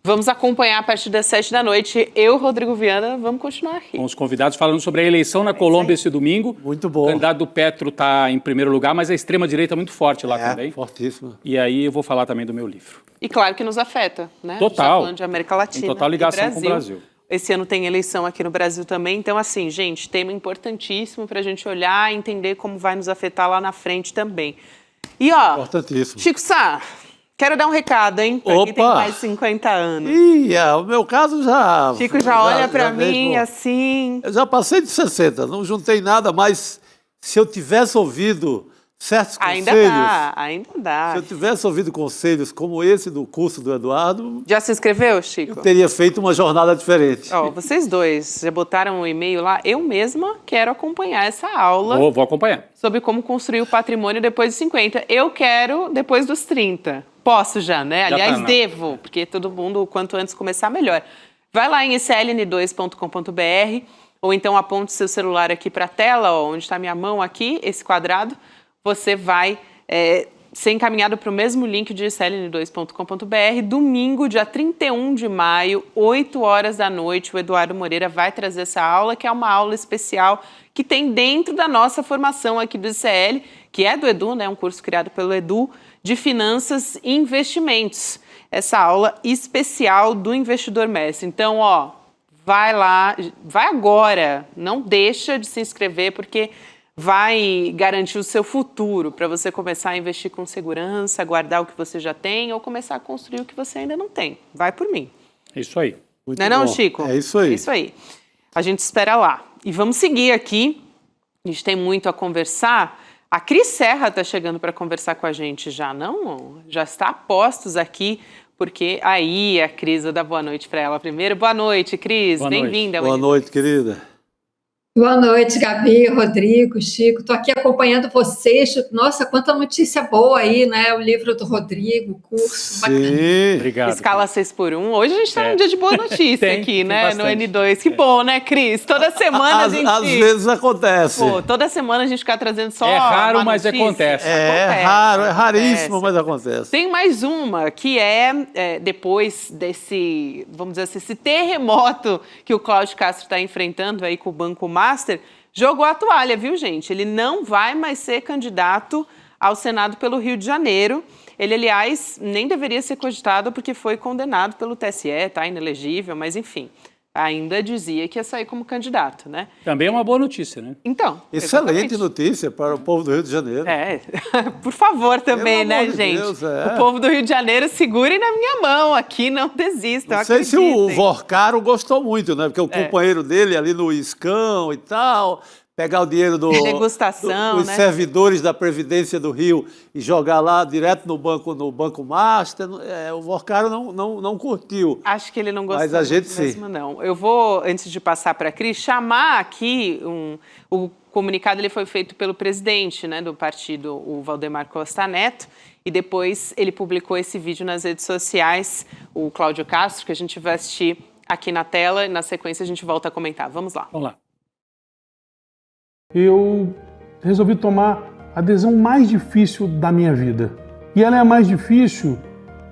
Vamos acompanhar a partir das 19h. Eu, Rodrigo Viana, vamos continuar aqui. Com os convidados falando sobre a eleição na Colômbia esse domingo. Muito bom. O candidato do Petro está em primeiro lugar, mas a extrema-direita é muito forte lá também. Fortíssima. E aí eu vou falar também do meu livro. E claro que nos afeta, né? Total. A gente tá falando de América Latina. Tem total ligação com o Brasil. Esse ano tem eleição aqui no Brasil também. Então, assim, gente, tema importantíssimo para a gente olhar e entender como vai nos afetar lá na frente também. E, ó, importantíssimo. Chico Sá, quero dar um recado, hein? Pra quem tem mais de 50 anos. O meu caso já... Chico já olha para mim assim... Eu já passei de 60, não juntei nada, mas se eu tivesse ouvido certos conselhos... Ainda dá. Se eu tivesse ouvido conselhos como esse do curso do Eduardo... Já se inscreveu, Chico? Eu teria feito uma jornada diferente. Vocês dois já botaram um e-mail lá? Eu mesma quero acompanhar essa aula. Vou acompanhar. Sobre como construir o patrimônio depois dos 50. Eu quero depois dos 30. Posso já, né? Aliás, devo, porque todo mundo, quanto antes começar, melhor. Vai lá em sln2.com.br ou então aponte seu celular aqui para a tela, onde está minha mão aqui, esse quadrado. Você vai ser encaminhado para o mesmo link de sln2.com.br. Domingo, dia 31 de maio, 8 horas da noite, o Eduardo Moreira vai trazer essa aula, que é uma aula especial que tem dentro da nossa formação aqui do ICL, que é do Edu, né? Um curso criado pelo Edu, de Finanças e Investimentos. Essa aula especial do Investidor Mestre. Então, vai lá, vai agora, não deixa de se inscrever, porque vai garantir o seu futuro para você começar a investir com segurança, guardar o que você já tem ou começar a construir o que você ainda não tem. Vai por mim. É isso aí. Muito Não é não, bom. Chico? É isso aí. É isso aí. A gente espera lá. E vamos seguir aqui. A gente tem muito a conversar. A Cris Serra está chegando para conversar com a gente já, não? Já está a postos aqui, porque aí a Cris, vou dar boa noite para ela primeiro. Boa noite, Cris. Bem-vinda. Boa noite, querida. Boa noite, Gabi, Rodrigo, Chico. Estou aqui acompanhando vocês. Nossa, quanta notícia boa aí, né? O livro do Rodrigo, o curso. Sim. Obrigado. Escala 6x1. Hoje a gente está num dia de boa notícia aqui, né? No bastante. N2. Que bom, né, Cris? Toda semana a gente... Às vezes acontece. Pô, toda semana a gente fica trazendo só É raro, uma mas notícia. acontece. É raro, é raríssimo, mas acontece. Tem mais uma, que depois desse, vamos dizer assim, esse terremoto que o Cláudio Castro está enfrentando aí com o Banco Master, jogou a toalha, viu, gente? Ele não vai mais ser candidato ao Senado pelo Rio de Janeiro. Ele, aliás, nem deveria ser cogitado porque foi condenado pelo TSE, tá inelegível, mas enfim, ainda dizia que ia sair como candidato, né? Também é uma boa notícia, né? Então, Excelente exatamente. notícia para o povo do Rio de Janeiro. Por favor também, Pelo né, amor de gente? Deus, O povo do Rio de Janeiro, segurem na minha mão aqui, não desistam, Não sei se o acreditem. Vorcaro gostou muito, né? Porque o companheiro dele ali no Iscão e tal, pegar o dinheiro Degustação, dos né? servidores da Previdência do Rio e jogar lá direto no Banco Master, o Vorcaro não curtiu. Acho que ele não gostou Mas a gente muito mesmo, sim. não. Eu vou, antes de passar para a Cris, chamar aqui o comunicado. Ele foi feito pelo presidente, né, do partido, o Valdemar Costa Neto, e depois ele publicou esse vídeo nas redes sociais, o Cláudio Castro, que a gente vai assistir aqui na tela, e na sequência a gente volta a comentar. Vamos lá. Vamos lá. Eu resolvi tomar a decisão mais difícil da minha vida. E ela é a mais difícil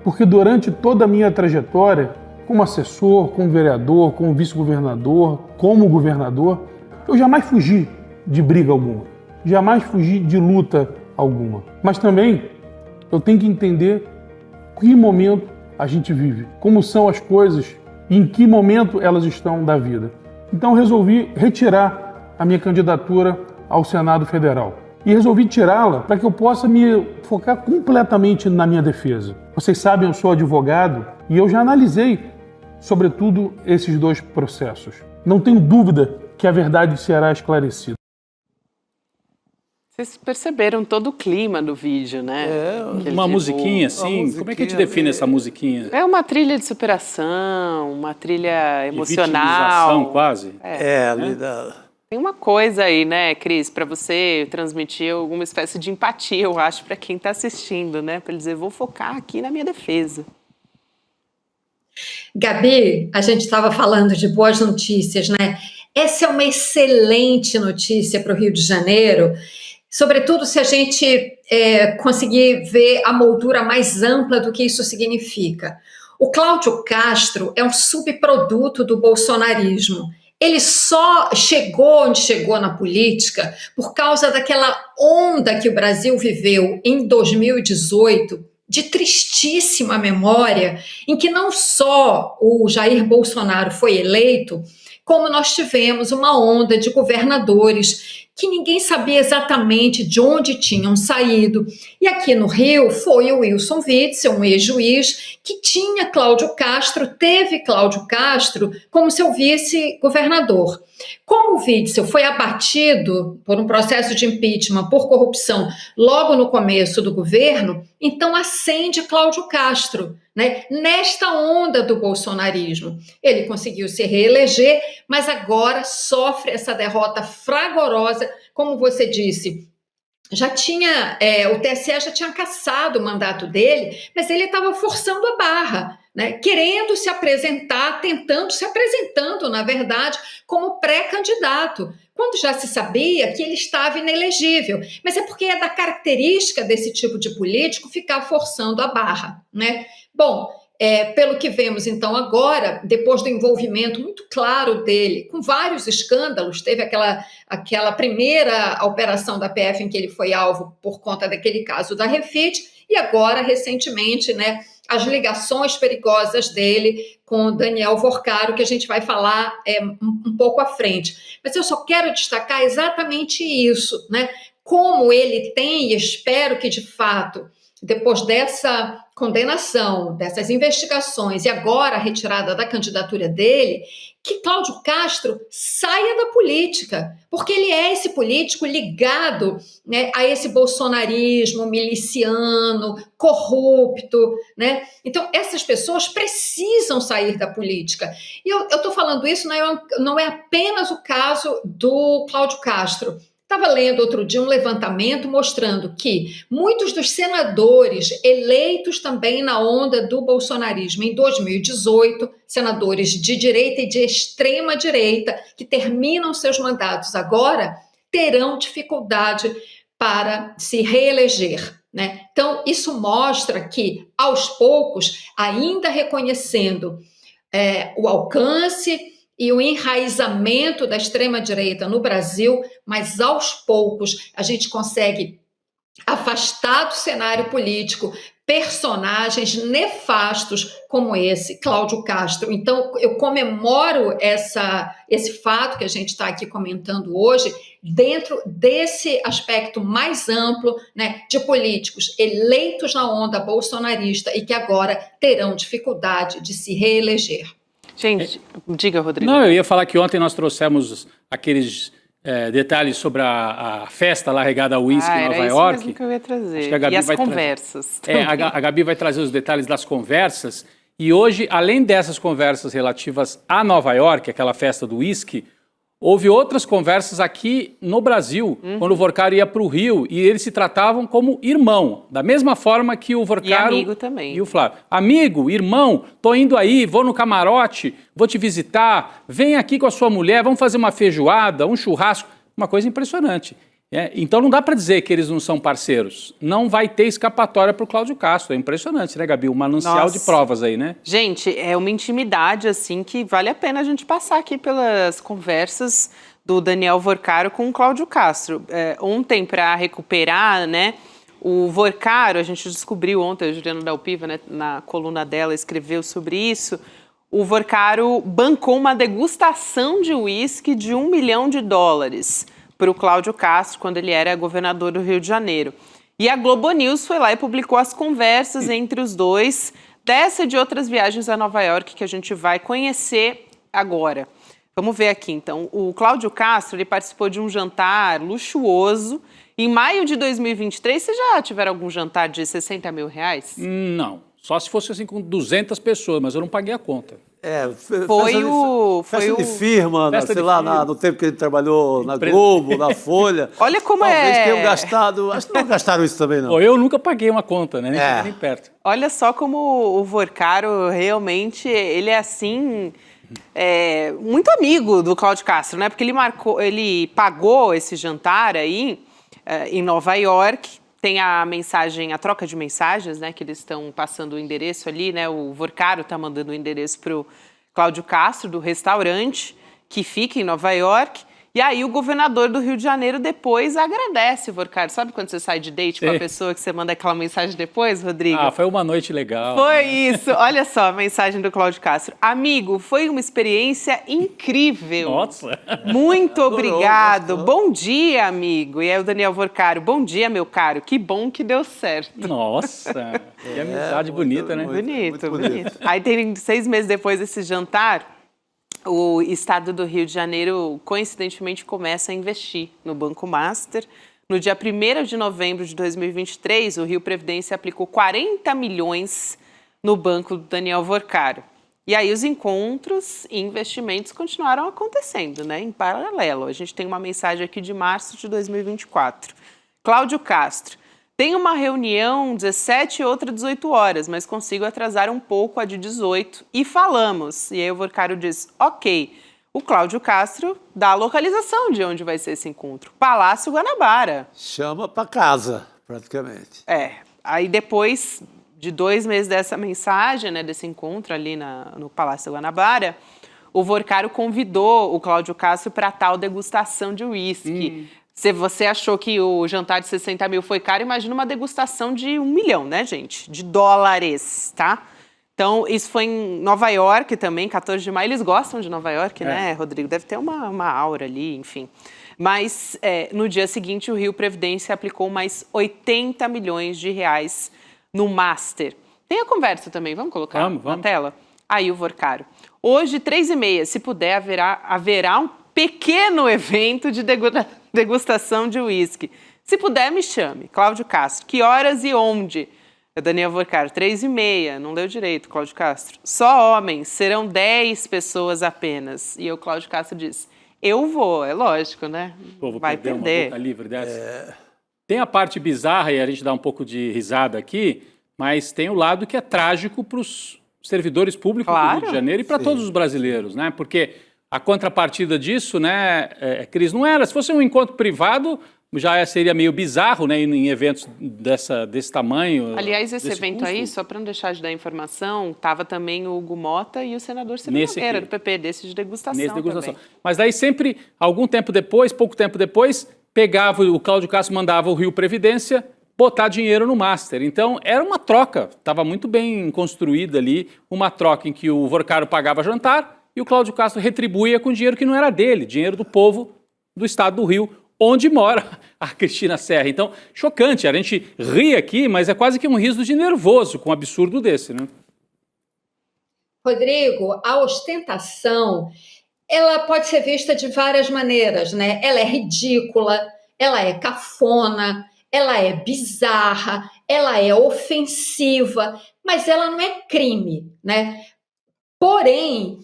porque durante toda a minha trajetória, como assessor, como vereador, como vice-governador, como governador, eu jamais fugi de briga alguma, jamais fugi de luta alguma. Mas também eu tenho que entender que momento a gente vive, como são as coisas e em que momento elas estão da vida. Então resolvi retirar a minha candidatura ao Senado Federal. E resolvi tirá-la para que eu possa me focar completamente na minha defesa. Vocês sabem, eu sou advogado e eu já analisei, sobretudo, esses dois processos. Não tenho dúvida que a verdade será esclarecida. Vocês perceberam todo o clima do vídeo, né? Que ele Uma levou. musiquinha assim, como é que a gente define essa musiquinha? É uma trilha de superação, uma trilha De emocional. vitimização, quase. Ali da... Tem uma coisa aí, né, Cris, para você transmitir alguma espécie de empatia, eu acho, para quem está assistindo, né? Para ele dizer, vou focar aqui na minha defesa. Gabi, a gente estava falando de boas notícias, né? Essa é uma excelente notícia para o Rio de Janeiro, sobretudo se a gente conseguir ver a moldura mais ampla do que isso significa. O Cláudio Castro é um subproduto do bolsonarismo. Ele só chegou onde chegou na política por causa daquela onda que o Brasil viveu em 2018, de tristíssima memória, em que não só o Jair Bolsonaro foi eleito, como nós tivemos uma onda de governadores que ninguém sabia exatamente de onde tinham saído. E aqui no Rio foi o Wilson Witzel, um ex-juiz, que tinha Cláudio Castro, teve Cláudio Castro como seu vice-governador. Como o Witzel foi abatido por um processo de impeachment por corrupção logo no começo do governo, então acende Cláudio Castro, né? Nesta onda do bolsonarismo. Ele conseguiu se reeleger, mas agora sofre essa derrota fragorosa, como você disse. O TSE já tinha cassado o mandato dele, mas ele estava forçando a barra, né? Querendo se apresentar, tentando se apresentando, na verdade, como pré-candidato, quando já se sabia que ele estava inelegível. Mas é porque é da característica desse tipo de político ficar forçando a barra, né? Bom, pelo que vemos então agora, depois do envolvimento muito claro dele com vários escândalos, teve aquela primeira operação da PF em que ele foi alvo por conta daquele caso da Refit, e agora, recentemente, né, as ligações perigosas dele com Daniel Vorcaro, que a gente vai falar um pouco à frente. Mas eu só quero destacar exatamente isso, né? Como ele tem, e espero que de fato, depois dessa condenação, dessas investigações e agora a retirada da candidatura dele, que Cláudio Castro saia da política, porque ele é esse político ligado, né, a esse bolsonarismo miliciano, corrupto, né? Então, essas pessoas precisam sair da política. E eu estou falando isso, não é apenas o caso do Cláudio Castro. Estava lendo outro dia um levantamento mostrando que muitos dos senadores eleitos também na onda do bolsonarismo em 2018, senadores de direita e de extrema direita, que terminam seus mandatos agora, terão dificuldade para se reeleger, né? Então, isso mostra que, aos poucos, ainda reconhecendo o alcance e o enraizamento da extrema-direita no Brasil, mas aos poucos a gente consegue afastar do cenário político personagens nefastos como esse, Cláudio Castro. Então, eu comemoro esse fato que a gente está aqui comentando hoje, dentro desse aspecto mais amplo, né, de políticos eleitos na onda bolsonarista e que agora terão dificuldade de se reeleger. Gente, diga, Rodrigo. Não, eu ia falar que ontem nós trouxemos aqueles detalhes sobre a festa lá regada ao uísque em Nova York. Mesmo que eu ia trazer. Acho que a Gabi e as vai conversas. A Gabi vai trazer os detalhes das conversas. E hoje, além dessas conversas relativas a Nova York, aquela festa do uísque, houve outras conversas aqui no Brasil, quando o Vorcaro ia para o Rio, e eles se tratavam como irmão, da mesma forma que o Vorcaro... E amigo também. E o Flávio. Amigo, irmão, tô indo aí, vou no camarote, vou te visitar, vem aqui com a sua mulher, vamos fazer uma feijoada, um churrasco, uma coisa impressionante. Então não dá para dizer que eles não são parceiros. Não vai ter escapatória para o Cláudio Castro. É impressionante, né, Gabi? Um manancial de provas aí, né? Gente, é uma intimidade, assim, que vale a pena a gente passar aqui pelas conversas do Daniel Vorcaro com o Cláudio Castro. Ontem, para recuperar, né, o Vorcaro, a gente descobriu ontem, a Juliana Dalpiva, né, na coluna dela, escreveu sobre isso. O Vorcaro bancou uma degustação de uísque de $1 milhão para o Cláudio Castro, quando ele era governador do Rio de Janeiro. E a Globo News foi lá e publicou as conversas entre os dois, dessa e de outras viagens a Nova York, que a gente vai conhecer agora. Vamos ver aqui, então. O Cláudio Castro, ele participou de um jantar luxuoso. Em maio de 2023, vocês já tiveram algum jantar de R$60 mil? Não, só se fosse assim com 200 pessoas, mas eu não paguei a conta. Festa de firma, sei lá, no tempo que ele trabalhou na Globo, na Folha. Olha como Talvez tenham gastado, acho que não gastaram isso também, não. Eu nunca paguei uma conta, né? Nem cheguei nem perto. Olha só como o Vorcaro realmente, ele é assim, muito amigo do Cláudio Castro, né? Porque ele pagou esse jantar aí em Nova York. Tem a troca de mensagens, né, que eles estão passando o endereço ali, né, o Vorcaro está mandando o endereço para o Cláudio Castro, do restaurante, que fica em Nova York, e aí o governador do Rio de Janeiro depois agradece o Vorcaro. Sabe quando você sai de date com a pessoa que você manda aquela mensagem depois, Rodrigo? Foi uma noite legal. Foi isso. Olha só a mensagem do Cláudio Castro. Amigo, foi uma experiência incrível. Nossa. Muito obrigado. Bom dia, amigo. E aí o Daniel Vorcaro. Bom dia, meu caro. Que bom que deu certo. Nossa. Que amizade bonita, né? Bonito. Aí tem 6 meses depois desse jantar, o estado do Rio de Janeiro, coincidentemente, começa a investir no Banco Master. No dia 1º de novembro de 2023, o Rio Previdência aplicou 40 milhões no banco do Daniel Vorcaro. E aí os encontros e investimentos continuaram acontecendo, né, em paralelo. A gente tem uma mensagem aqui de março de 2024. Cláudio Castro. Tem uma reunião 17 e outra 18 horas, mas consigo atrasar um pouco a de 18 e falamos. E aí o Vorcaro diz, ok. O Cláudio Castro dá a localização de onde vai ser esse encontro. Palácio Guanabara. Chama para casa, praticamente. Aí depois de 2 meses dessa mensagem, né, desse encontro ali no Palácio Guanabara, o Vorcaro convidou o Cláudio Castro para tal degustação de uísque. Se você achou que o jantar de 60 mil foi caro, imagina uma degustação de 1 milhão, né, gente? De dólares, tá? Então, isso foi em Nova York também, 14 de maio. Eles gostam de Nova York, né, Rodrigo? Deve ter uma aura ali, enfim. Mas, no dia seguinte, o Rio Previdência aplicou mais 80 milhões de reais no Master. Tem a conversa também, vamos colocar na tela? Aí, o Vorcaro. Hoje, 3h30, se puder, haverá um pequeno evento de degustação de uísque. Se puder, me chame. Cláudio Castro. Que horas e onde? Daniel Vorcaro, 3h30. Não deu direito, Cláudio Castro. Só homens, serão 10 pessoas apenas. E o Cláudio Castro diz, eu vou, é lógico, né? Pô, vai perder. Uma boca livre dessa. Tem a parte bizarra, e a gente dá um pouco de risada aqui, mas tem o lado que é trágico para os servidores públicos do Rio de Janeiro e para todos os brasileiros, né? Porque a contrapartida disso, né, Cris, não era. Se fosse um encontro privado, já seria meio bizarro, né, em eventos desse tamanho. Aliás, esse evento custo. Aí, só para não deixar de dar informação, estava também o Hugo Mota e o senador Ciro Nogueira, do PP, desse de degustação também. Mas daí sempre, pouco tempo depois, pegava o Cláudio Castro, mandava o Rio Previdência botar dinheiro no Master. Então, era uma troca, estava muito bem construída ali, uma troca em que o Vorcaro pagava jantar e o Cláudio Castro retribuía com dinheiro que não era dele, dinheiro do povo do estado do Rio, onde mora a Cristina Serra. Então, chocante, a gente ri aqui, mas é quase que um riso de nervoso com um absurdo desse, né? Rodrigo, a ostentação, ela pode ser vista de várias maneiras, né? Ela é ridícula, ela é cafona, ela é bizarra, ela é ofensiva, mas ela não é crime, né? Porém,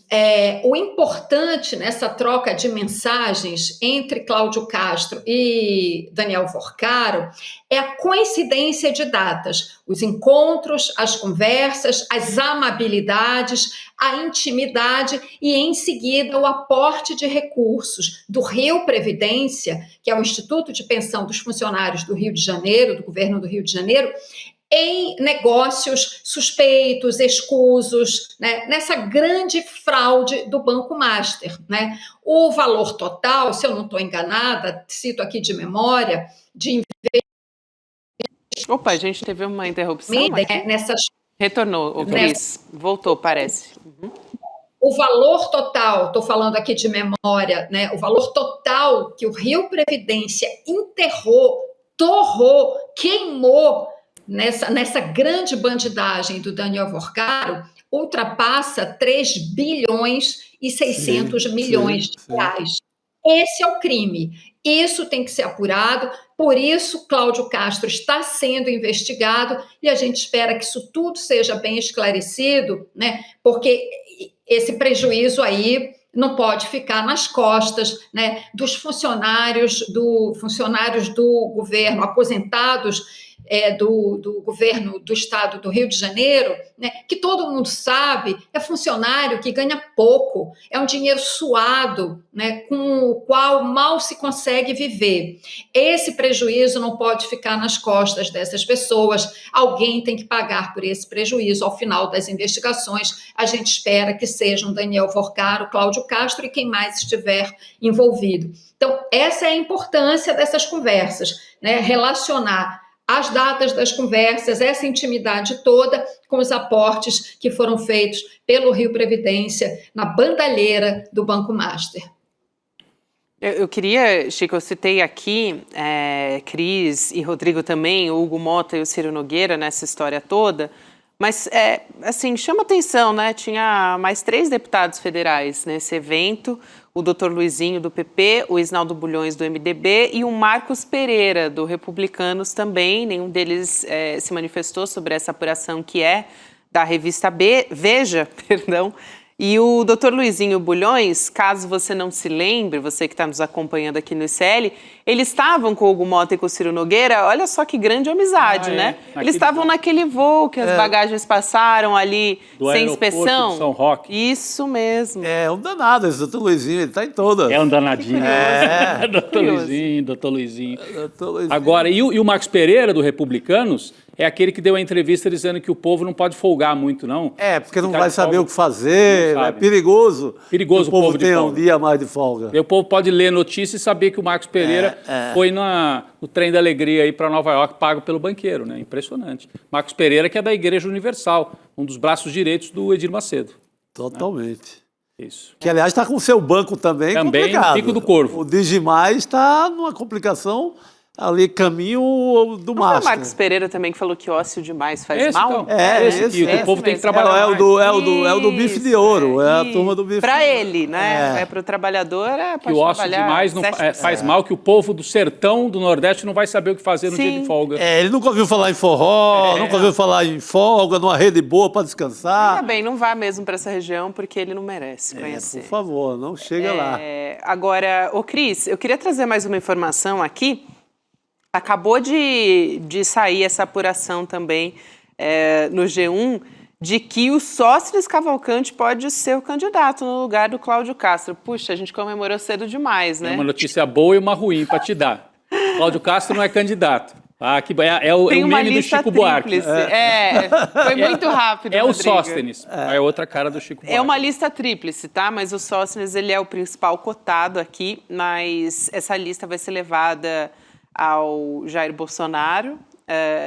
o importante nessa troca de mensagens entre Cláudio Castro e Daniel Vorcaro é a coincidência de datas, os encontros, as conversas, as amabilidades, a intimidade e, em seguida, o aporte de recursos do Rio Previdência, que é o Instituto de Pensão dos Funcionários do Rio de Janeiro, do governo do Rio de Janeiro, em negócios suspeitos, escusos, né, nessa grande fraude do Banco Master, né? O valor total, se eu não estou enganada, cito aqui de memória, de Opa, a gente teve uma interrupção nessas... Retornou, Cris, voltou, parece. Uhum. O valor total, estou falando aqui de memória, né? O valor total que o Rio Previdência enterrou, torrou, queimou nessa grande bandidagem do Daniel Vorcaro ultrapassa 3 bilhões e 600 milhões de reais. Esse é o crime. Isso tem que ser apurado, por isso Cláudio Castro está sendo investigado e a gente espera que isso tudo seja bem esclarecido, né? Porque esse prejuízo aí não pode ficar nas costas, né, dos funcionários do governo, aposentados do governo do estado do Rio de Janeiro, né, que todo mundo sabe, é funcionário que ganha pouco, é um dinheiro suado, né, com o qual mal se consegue viver. Esse prejuízo não pode ficar nas costas dessas pessoas, alguém tem que pagar por esse prejuízo. Ao final das investigações, a gente espera que sejam Daniel Vorcaro, Cláudio Castro e quem mais estiver envolvido. Então, essa é a importância dessas conversas, né, relacionar as datas das conversas, essa intimidade toda com os aportes que foram feitos pelo Rio Previdência na bandalheira do Banco Master. Eu queria, Chico, eu citei aqui, Cris e Rodrigo também, o Hugo Mota e o Ciro Nogueira nessa história toda, mas, assim, chama atenção, né? Tinha mais 3 deputados federais nesse evento, o doutor Luizinho, do PP, o Isnaldo Bulhões, do MDB, e o Marcos Pereira, do Republicanos também. Nenhum deles se manifestou sobre essa apuração que é da revista Veja, perdão. E o doutor Luizinho Bulhões, caso você não se lembre, você que está nos acompanhando aqui no ICL, eles estavam com o Hugo Mota e com o Ciro Nogueira, olha só que grande amizade, né? Eles estavam naquele voo que as bagagens passaram ali sem inspeção. De São Roque. Isso mesmo. É um danado esse doutor Luizinho, ele está em todas. É um danadinho. doutor Luizinho. Agora, e o Marcos Pereira, do Republicanos, é aquele que deu a entrevista dizendo que o povo não pode folgar muito, não. Porque não vai saber o que fazer, é perigoso. Perigoso o povo de tenha folga. um dia a mais de folga. E o povo pode ler notícia e saber que o Marcos Pereira foi no trem da alegria aí para Nova York, pago pelo banqueiro, né? Impressionante. Marcos Pereira, que é da Igreja Universal, um dos braços direitos do Edir Macedo. Totalmente. Isso. Que, aliás, está com o seu banco também complicado. No Pico do Corvo. O Digimais está numa complicação ali, caminho do Não foi o Master. Marcos Pereira também que falou que ócio demais faz mal? Então, esse que o povo tem que mesmo. trabalhar É o do bife de ouro, é a turma do bife Para de ouro. ele, né? Para o trabalhador, que pode o ócio trabalhar demais não, 7%. faz mal, que o povo do sertão, do Nordeste, não vai saber o que fazer no dia de folga. Ele nunca ouviu falar em forró, nunca ouviu falar em folga, numa rede boa para descansar. Tá bem, não vá mesmo para essa região, porque ele não merece conhecer. Por favor, não chega lá. Agora, ô Cris, eu queria trazer mais uma informação aqui. Acabou de sair essa apuração também no G1 de que o Sóstenes Cavalcante pode ser o candidato no lugar do Cláudio Castro. Puxa, a gente comemorou cedo demais, né? É uma notícia boa e uma ruim para te dar. Cláudio Castro não é candidato. É o meme do Chico Buarque. Foi muito rápido, É o Rodrigo. Sóstenes. É outra cara do Chico Buarque. É uma lista tríplice, tá? Mas o Sóstenes, ele é o principal cotado aqui, mas essa lista vai ser levada ao Jair Bolsonaro.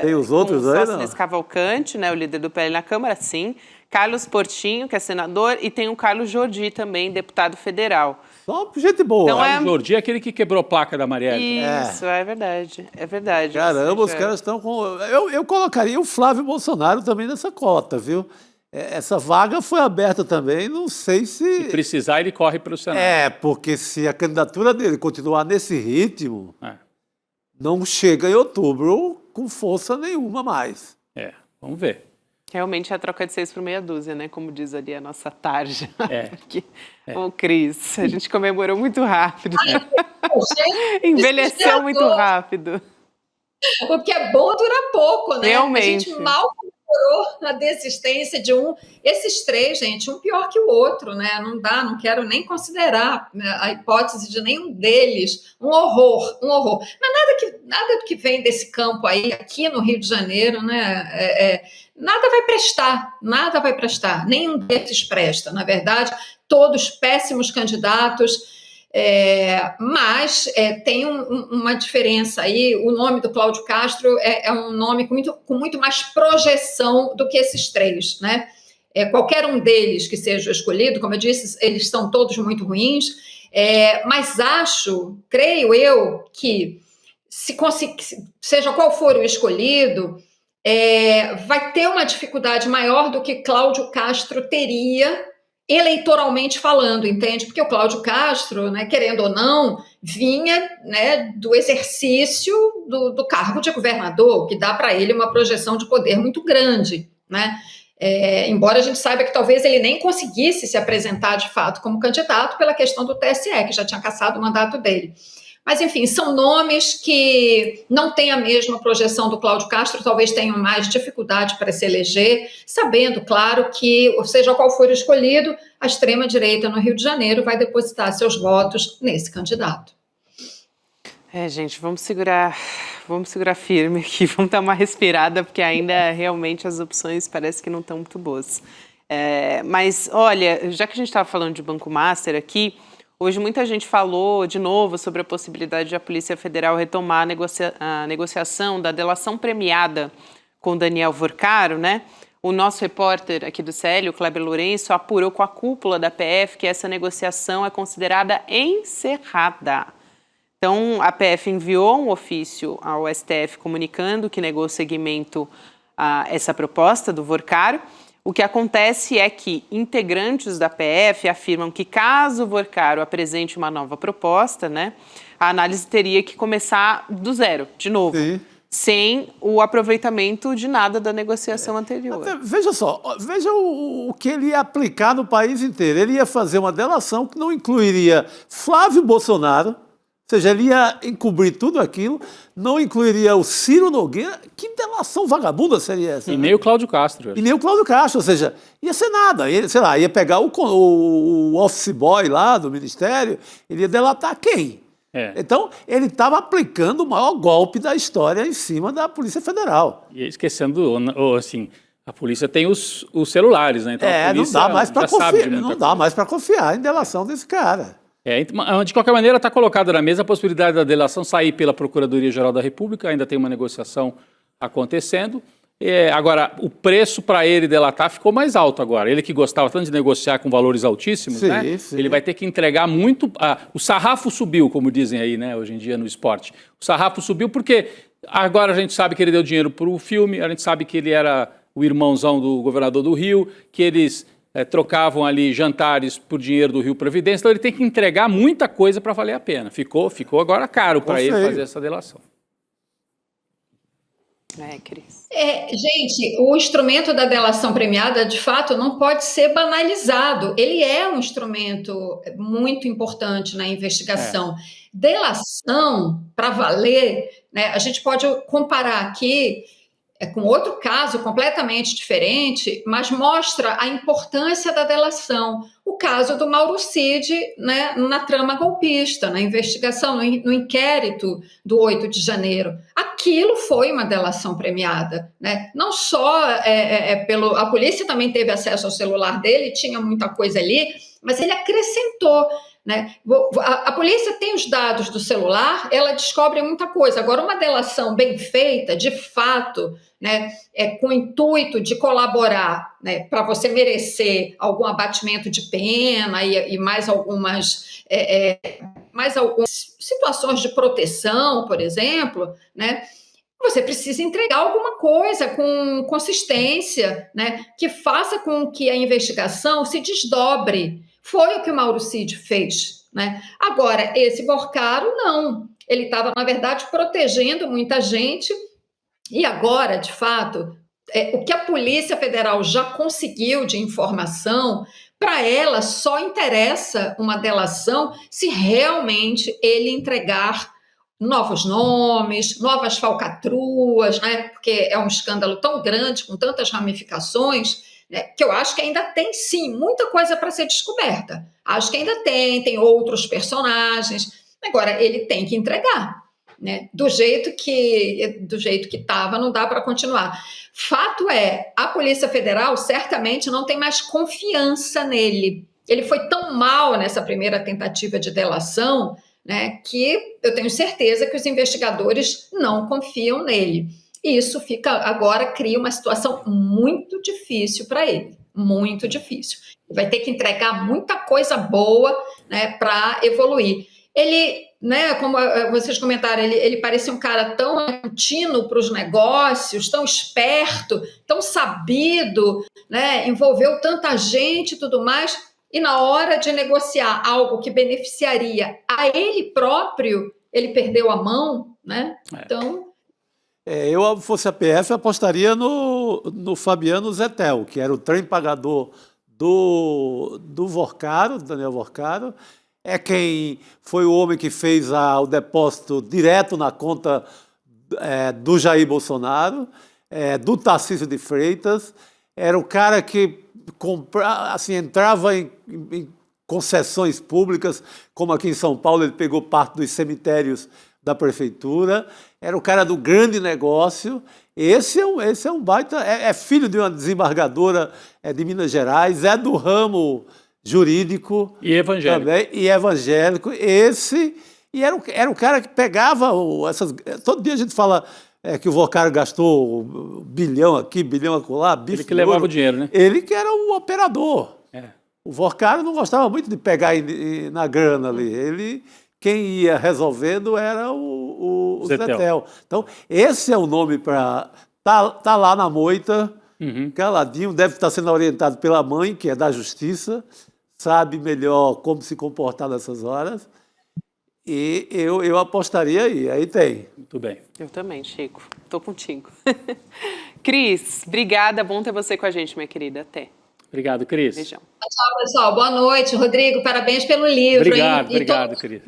Tem os outros aí, não? Sóstenes Cavalcante, né, o líder do PL na Câmara, sim. Carlos Portinho, que é senador, e tem o Carlos Jordi também, deputado federal. Só gente boa. Então, O Jordi é aquele que quebrou a placa da Marielle. Isso, é verdade. É verdade. Caramba, os caras estão com... Eu colocaria o Flávio Bolsonaro também nessa cota, viu? Essa vaga foi aberta também, não sei se... Se precisar, ele corre para o Senado. Porque se a candidatura dele continuar nesse ritmo, não chega em outubro com força nenhuma mais. Vamos ver. Realmente é a troca de 6 por meia dúzia, né? Como diz ali a nossa tarja. É. Ô, Cris, a gente comemorou muito rápido. Envelheceu muito rápido. O que é bom dura pouco, né? Realmente. A gente mal comemorou a desistência de um. Esses três, gente, um pior que o outro, né? Não dá, não quero nem considerar, né, a hipótese de nenhum deles. Um horror. Mas nada do que vem desse campo aí, aqui no Rio de Janeiro, né? Nada vai prestar. Nenhum desses presta, na verdade. Todos péssimos candidatos. Mas tem uma diferença aí. O nome do Cláudio Castro é um nome com muito mais projeção do que esses três, né? Qualquer um deles que seja escolhido, como eu disse, eles são todos muito ruins, mas creio eu, que seja qual for o escolhido, vai ter uma dificuldade maior do que Cláudio Castro teria eleitoralmente falando, entende? Porque o Cláudio Castro, né, querendo ou não, vinha, né, do exercício do cargo de governador, que dá para ele uma projeção de poder muito grande, né? Embora a gente saiba que talvez ele nem conseguisse se apresentar de fato como candidato pela questão do TSE, que já tinha cassado o mandato dele. Mas, enfim, são nomes que não têm a mesma projeção do Cláudio Castro, talvez tenham mais dificuldade para se eleger, sabendo, claro, que, seja qual for o escolhido, a extrema-direita no Rio de Janeiro vai depositar seus votos nesse candidato. Gente, vamos segurar firme aqui, vamos dar uma respirada, porque ainda realmente as opções parece que não estão muito boas. Mas, olha, já que a gente estava falando de Banco Master aqui, hoje muita gente falou de novo sobre a possibilidade de a Polícia Federal retomar a negociação da delação premiada com Daniel Vorcaro, né? O nosso repórter aqui do CL, o Kleber Lourenço, apurou com a cúpula da PF que essa negociação é considerada encerrada. Então, a PF enviou um ofício ao STF comunicando que negou seguimento a essa proposta do Vorcaro. O que acontece é que integrantes da PF afirmam que caso o Vorcaro apresente uma nova proposta, né, a análise teria que começar do zero, de novo, sem o aproveitamento de nada da negociação anterior. Veja só, veja o que ele ia aplicar no país inteiro. Ele ia fazer uma delação que não incluiria Flávio Bolsonaro, ou seja, ele ia encobrir tudo aquilo, não incluiria o Ciro Nogueira. Que delação vagabunda seria essa? E nem o Cláudio Castro. E nem o Cláudio Castro, ou seja, ia ser nada. Sei lá, ia pegar o office boy lá do Ministério, ele ia delatar quem? Então, ele estava aplicando o maior golpe da história em cima da Polícia Federal. E esquecendo, assim, a polícia tem os celulares, né? Então, a polícia não dá mais para confiar, não dá mais para confiar em delação desse cara. De qualquer maneira, está colocada na mesa a possibilidade da delação sair pela Procuradoria-Geral da República, ainda tem uma negociação acontecendo. Agora, o preço para ele delatar ficou mais alto agora. Ele que gostava tanto de negociar com valores altíssimos, né? Sim. Ele vai ter que entregar muito... o sarrafo subiu, como dizem aí, né, hoje em dia no esporte. O sarrafo subiu porque agora a gente sabe que ele deu dinheiro para o filme, a gente sabe que ele era o irmãozão do governador do Rio, que eles trocavam ali jantares por dinheiro do Rio Previdência, então ele tem que entregar muita coisa para valer a pena. Ficou agora caro para ele fazer essa delação. Cris. Gente, o instrumento da delação premiada, de fato, não pode ser banalizado. Ele é um instrumento muito importante na investigação. Delação, para valer, né, a gente pode comparar aqui com outro caso completamente diferente, mas mostra a importância da delação. O caso do Mauro Cid, né, na trama golpista, na investigação, no inquérito do 8 de janeiro. Aquilo foi uma delação premiada, né? Não só a polícia também teve acesso ao celular dele, tinha muita coisa ali, mas ele acrescentou, né? A polícia tem os dados do celular, ela descobre muita coisa. Agora, uma delação bem feita, de fato, né, com o intuito de colaborar, né, para você merecer algum abatimento de pena e mais algumas situações de proteção, por exemplo, né, você precisa entregar alguma coisa com consistência, né, que faça com que a investigação se desdobre. Foi o que o Mauro Cid fez, né? Agora, esse Vorcaro, não. Ele estava, na verdade, protegendo muita gente e agora, de fato, o que a Polícia Federal já conseguiu de informação, para ela só interessa uma delação se realmente ele entregar novos nomes, novas falcatruas, né? Porque é um escândalo tão grande, com tantas ramificações, né, que eu acho que ainda tem, sim, muita coisa para ser descoberta. Acho que ainda tem outros personagens. Agora, ele tem que entregar, né? Do jeito que estava, não dá para continuar. Fato é, a Polícia Federal certamente não tem mais confiança nele. Ele foi tão mal nessa primeira tentativa de delação, né, que eu tenho certeza que os investigadores não confiam nele. Isso cria uma situação muito difícil para ele, muito difícil. Ele vai ter que entregar muita coisa boa, né, para evoluir. Ele, né, como vocês comentaram, ele parecia um cara tão contínuo para os negócios, tão esperto, tão sabido, né, envolveu tanta gente e tudo mais, e na hora de negociar algo que beneficiaria a ele próprio, ele perdeu a mão, né? Então... eu, se fosse a PF, apostaria no Fabiano Zettel, que era o trem pagador do Vorcaro, do Daniel Vorcaro. É quem foi o homem que fez o depósito direto na conta do Jair Bolsonaro, do Tarcísio de Freitas. Era o cara que entrava em concessões públicas, como aqui em São Paulo ele pegou parte dos cemitérios da prefeitura. Era o cara do grande negócio. Esse é um baita... É filho de uma desembargadora de Minas Gerais, é do ramo jurídico. E evangélico. Também, e evangélico. E era o cara que pegava essas... Todo dia a gente fala que o Vorcaro gastou bilhão aqui, bilhão acolá. Ele que levava o dinheiro, né? Ele que era o operador. O Vorcaro não gostava muito de pegar na grana ali. Quem ia resolvendo era o Zettel. Então, esse é o nome para... Tá lá na moita, caladinho, deve estar sendo orientado pela mãe, que é da Justiça, sabe melhor como se comportar nessas horas. E eu apostaria aí tem. Muito bem. Eu também, Chico. Estou contigo. Cris, obrigada. Bom ter você com a gente, minha querida. Até. Obrigado, Cris. Beijão. Tchau, pessoal. Boa noite. Rodrigo, parabéns pelo livro. Obrigado, Cris.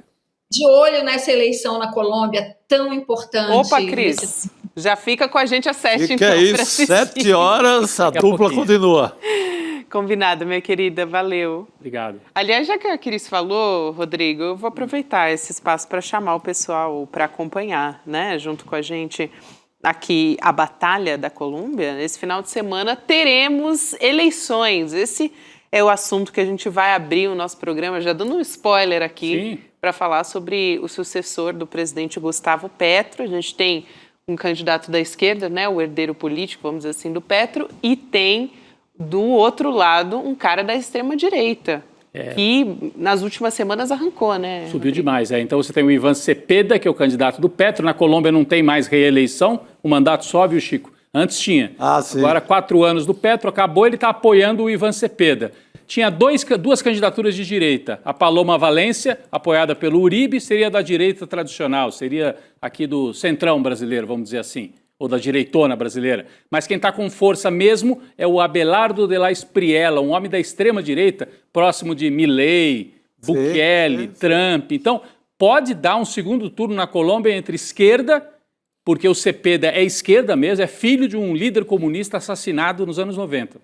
De olho nessa eleição na Colômbia, tão importante. Opa, Cris, já fica com a gente às 7, então. Fica aí, 7 horas, a dupla continua. Combinado, minha querida, valeu. Obrigado. Aliás, já que a Cris falou, Rodrigo, eu vou aproveitar esse espaço para chamar o pessoal para acompanhar, né, junto com a gente aqui a Batalha da Colômbia. Nesse final de semana teremos eleições. Esse é o assunto que a gente vai abrir o nosso programa, já dando um spoiler aqui, para falar sobre o sucessor do presidente Gustavo Petro. A gente tem um candidato da esquerda, né, o herdeiro político, vamos dizer assim, do Petro, e tem do outro lado um cara da extrema-direita, que nas últimas semanas arrancou, né? Subiu demais, Então você tem o Ivan Cepeda, que é o candidato do Petro. Na Colômbia não tem mais reeleição, o mandato só, viu, Chico? Antes tinha. Sim. Agora, 4 anos do Petro, acabou, ele está apoiando o Ivan Cepeda. Tinha duas candidaturas de direita. A Paloma Valência, apoiada pelo Uribe, seria da direita tradicional, seria aqui do centrão brasileiro, vamos dizer assim, ou da direitona brasileira. Mas quem está com força mesmo é o Abelardo de la Espriella, um homem da extrema-direita, próximo de Milei, Bukele, Trump. Então, pode dar um segundo turno na Colômbia entre esquerda, porque o Cepeda é esquerda mesmo, é filho de um líder comunista assassinado nos anos 90.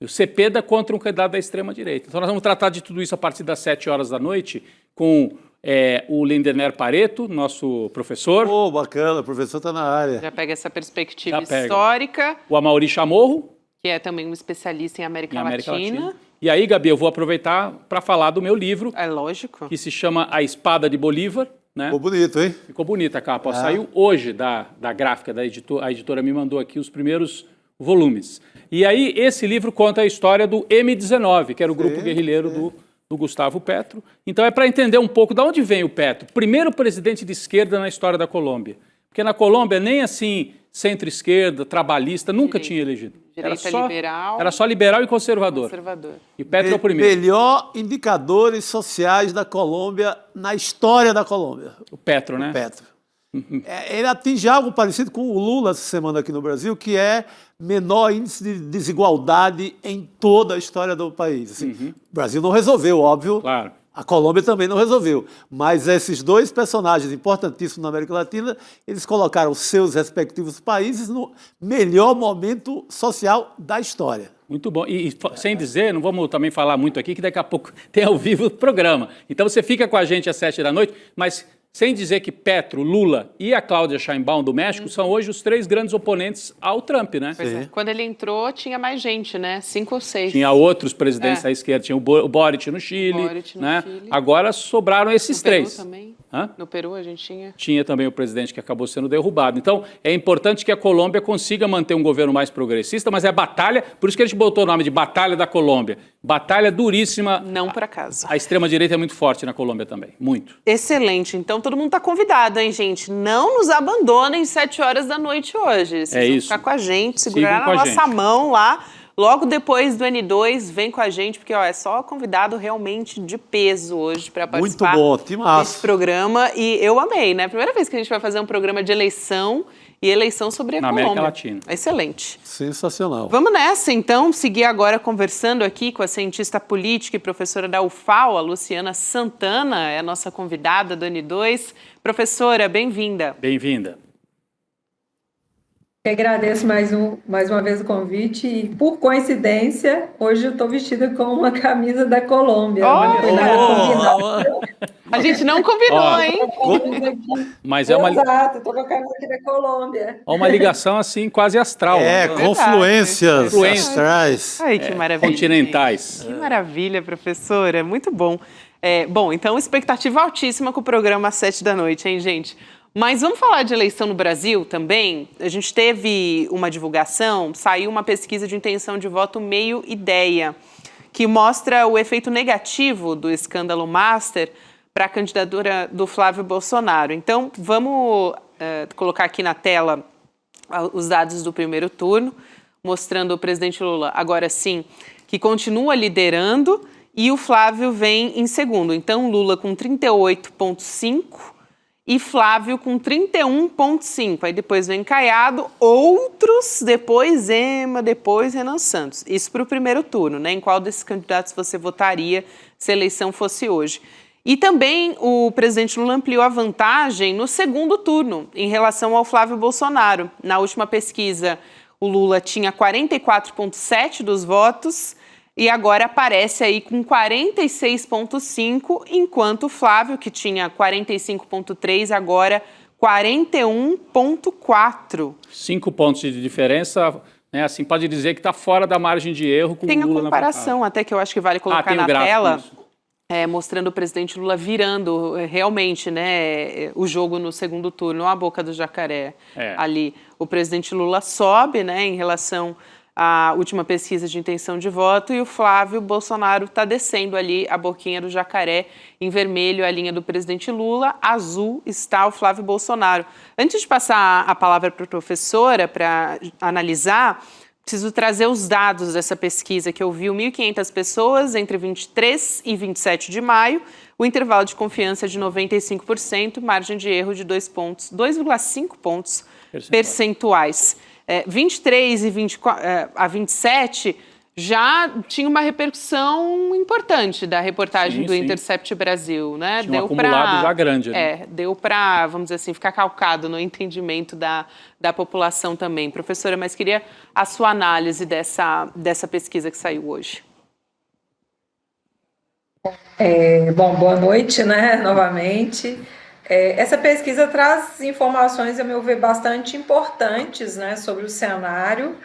O Cepeda contra um candidato da extrema-direita. Então, nós vamos tratar de tudo isso a partir das 7 horas da noite com o Lindener Pareto, nosso professor. Bacana, o professor está na área. Já pega essa perspectiva histórica. O Amaury Chamorro, que é também um especialista em América Latina. E aí, Gabi, eu vou aproveitar para falar do meu livro. É lógico. Que se chama A Espada de Bolívar. Né? Ficou bonito, hein? Ficou bonita a capa. Saiu hoje da gráfica, a editora me mandou aqui os primeiros volumes. E aí, esse livro conta a história do M19, que era o grupo guerrilheiro do Gustavo Petro. Então, é para entender um pouco de onde vem o Petro. Primeiro presidente de esquerda na história da Colômbia. Porque na Colômbia, nem assim, centro-esquerda, trabalhista, nunca tinha elegido. Liberal. Era só liberal e conservador. E Petro é o primeiro. Melhor indicadores sociais da Colômbia na história da Colômbia. O Petro, né? O Petro. Ele atinge algo parecido com o Lula essa semana aqui no Brasil, que é menor índice de desigualdade em toda a história do país. Assim, o Brasil não resolveu, óbvio. Claro. A Colômbia também não resolveu. Mas esses dois personagens importantíssimos na América Latina, eles colocaram seus respectivos países no melhor momento social da história. Muito bom. E sem dizer, não vamos também falar muito aqui, que daqui a pouco tem ao vivo o programa. Então você fica com a gente às 7 da noite, mas sem dizer que Petro, Lula e a Cláudia Sheinbaum do México são hoje os 3 grandes oponentes ao Trump, né? Quando ele entrou, tinha mais gente, né? 5 ou 6. Tinha outros presidentes da esquerda, tinha o Boric no Chile, né? Agora sobraram esses 3. Peru também. Hã? No Peru a gente tinha. Tinha também o presidente que acabou sendo derrubado. Então, é importante que a Colômbia consiga manter um governo mais progressista, mas é batalha, por isso que a gente botou o nome de Batalha da Colômbia. Batalha duríssima. Não por acaso. A extrema-direita é muito forte na Colômbia também, muito. Excelente. Então, todo mundo está convidado, hein, gente? Não nos abandonem 7 horas da noite hoje. Vocês vão ficar com a gente, segurar na nossa mão lá. Logo depois do N2, vem com a gente, porque é só convidado realmente de peso hoje para participar desse programa. E eu amei, né? Primeira vez que a gente vai fazer um programa de eleição e eleição sobre a Colômbia. América Latina. Excelente. Sensacional. Vamos nessa, então, seguir agora conversando aqui com a cientista política e professora da UFAL, a Luciana Santana, é a nossa convidada do N2. Professora, bem-vinda. Bem-vinda. Eu agradeço mais uma vez o convite e, por coincidência, hoje eu estou vestida com uma camisa da Colômbia. A gente não combinou, hein? Mas é uma... Exato, estou com a camisa aqui da Colômbia. Uma ligação, assim, quase astral. Confluências astrais. Ai, que maravilha. Continentais. Que maravilha, professora. Muito bom. Bom, então, expectativa altíssima com o programa às 7 da noite, hein, gente? Mas vamos falar de eleição no Brasil também? A gente teve uma divulgação, saiu uma pesquisa de intenção de voto Meio Ideia, que mostra o efeito negativo do escândalo Master para a candidatura do Flávio Bolsonaro. Então, vamos colocar aqui na tela os dados do primeiro turno, mostrando o presidente Lula, agora sim, que continua liderando e o Flávio vem em segundo. Então, Lula com 38,5%, e Flávio com 31,5%. Aí depois vem Caiado, outros, depois Zema, depois Renan Santos. Isso para o primeiro turno, né? Em qual desses candidatos você votaria se a eleição fosse hoje? E também o presidente Lula ampliou a vantagem no segundo turno, em relação ao Flávio Bolsonaro. Na última pesquisa, o Lula tinha 44,7% dos votos e agora aparece aí com 46,5%, enquanto o Flávio, que tinha 45,3%, agora 41,4%. 5 pontos de diferença, né? Assim, pode dizer que está fora da margem de erro com Tem o Lula a comparação, até que eu acho que vale colocar na tela, mostrando o presidente Lula virando realmente, né, o jogo no segundo turno, a boca do jacaré ali. O presidente Lula sobe, né, em relação à última pesquisa de intenção de voto, e o Flávio Bolsonaro está descendo ali a boquinha do jacaré, em vermelho a linha do presidente Lula, azul está o Flávio Bolsonaro. Antes de passar a palavra para a professora para analisar, preciso trazer os dados dessa pesquisa que ouviu 1.500 pessoas entre 23 e 27 de maio, o intervalo de confiança de 95%, margem de erro de 2,5 pontos percentuais. 23 e 27 já tinha uma repercussão importante da reportagem do Intercept Brasil, né? Tinha um acumulado já grande. Deu para, vamos dizer assim, ficar calcado no entendimento da população também. Professora, mas queria a sua análise dessa pesquisa que saiu hoje. Bom, boa noite, né, novamente. Essa pesquisa traz informações, a meu ver, bastante importantes, né, sobre o cenário,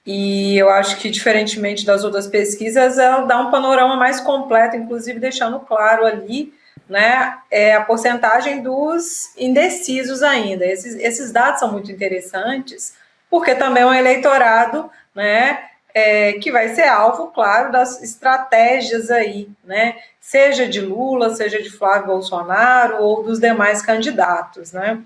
e eu acho que, diferentemente das outras pesquisas, ela dá um panorama mais completo, inclusive deixando claro ali, né, a porcentagem dos indecisos ainda. Esses dados são muito interessantes, porque também é um eleitorado, né, que vai ser alvo, claro, das estratégias aí, né, seja de Lula, seja de Flávio Bolsonaro ou dos demais candidatos, né.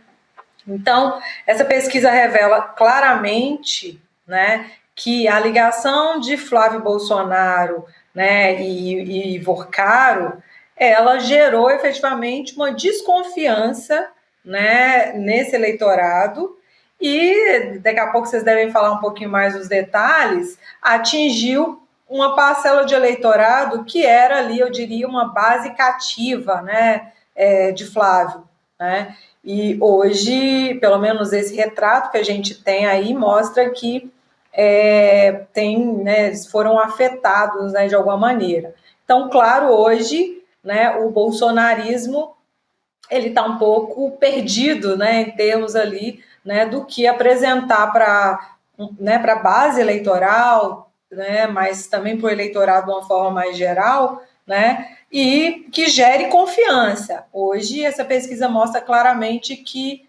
Então, essa pesquisa revela claramente, né, que a ligação de Flávio Bolsonaro, né, e Vorcaro, ela gerou efetivamente uma desconfiança, né, nesse eleitorado, e daqui a pouco vocês devem falar um pouquinho mais dos detalhes, atingiu uma parcela de eleitorado que era ali, eu diria, uma base cativa, né, de Flávio, né, e hoje, pelo menos esse retrato que a gente tem aí, mostra que né, foram afetados, né, de alguma maneira. Então, claro, hoje, né, o bolsonarismo ele está um pouco perdido, né, em termos ali, né, do que apresentar para, né, a base eleitoral, né, mas também para o eleitorado de uma forma mais geral, né, e que gere confiança. Hoje, essa pesquisa mostra claramente que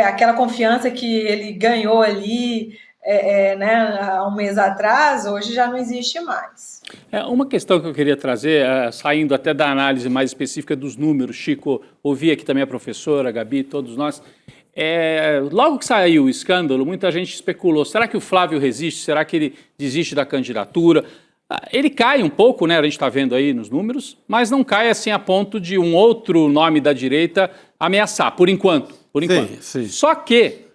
aquela confiança que ele ganhou ali, né, há um mês atrás, hoje já não existe mais. Uma questão que eu queria trazer, saindo até da análise mais específica dos números, Chico, ouvi aqui também a professora, a Gabi, todos nós, logo que saiu o escândalo, muita gente especulou, será que o Flávio resiste? Será que ele desiste da candidatura? Ele cai um pouco, né, a gente está vendo aí nos números, mas não cai assim a ponto de um outro nome da direita ameaçar, por enquanto. Sim. Só que,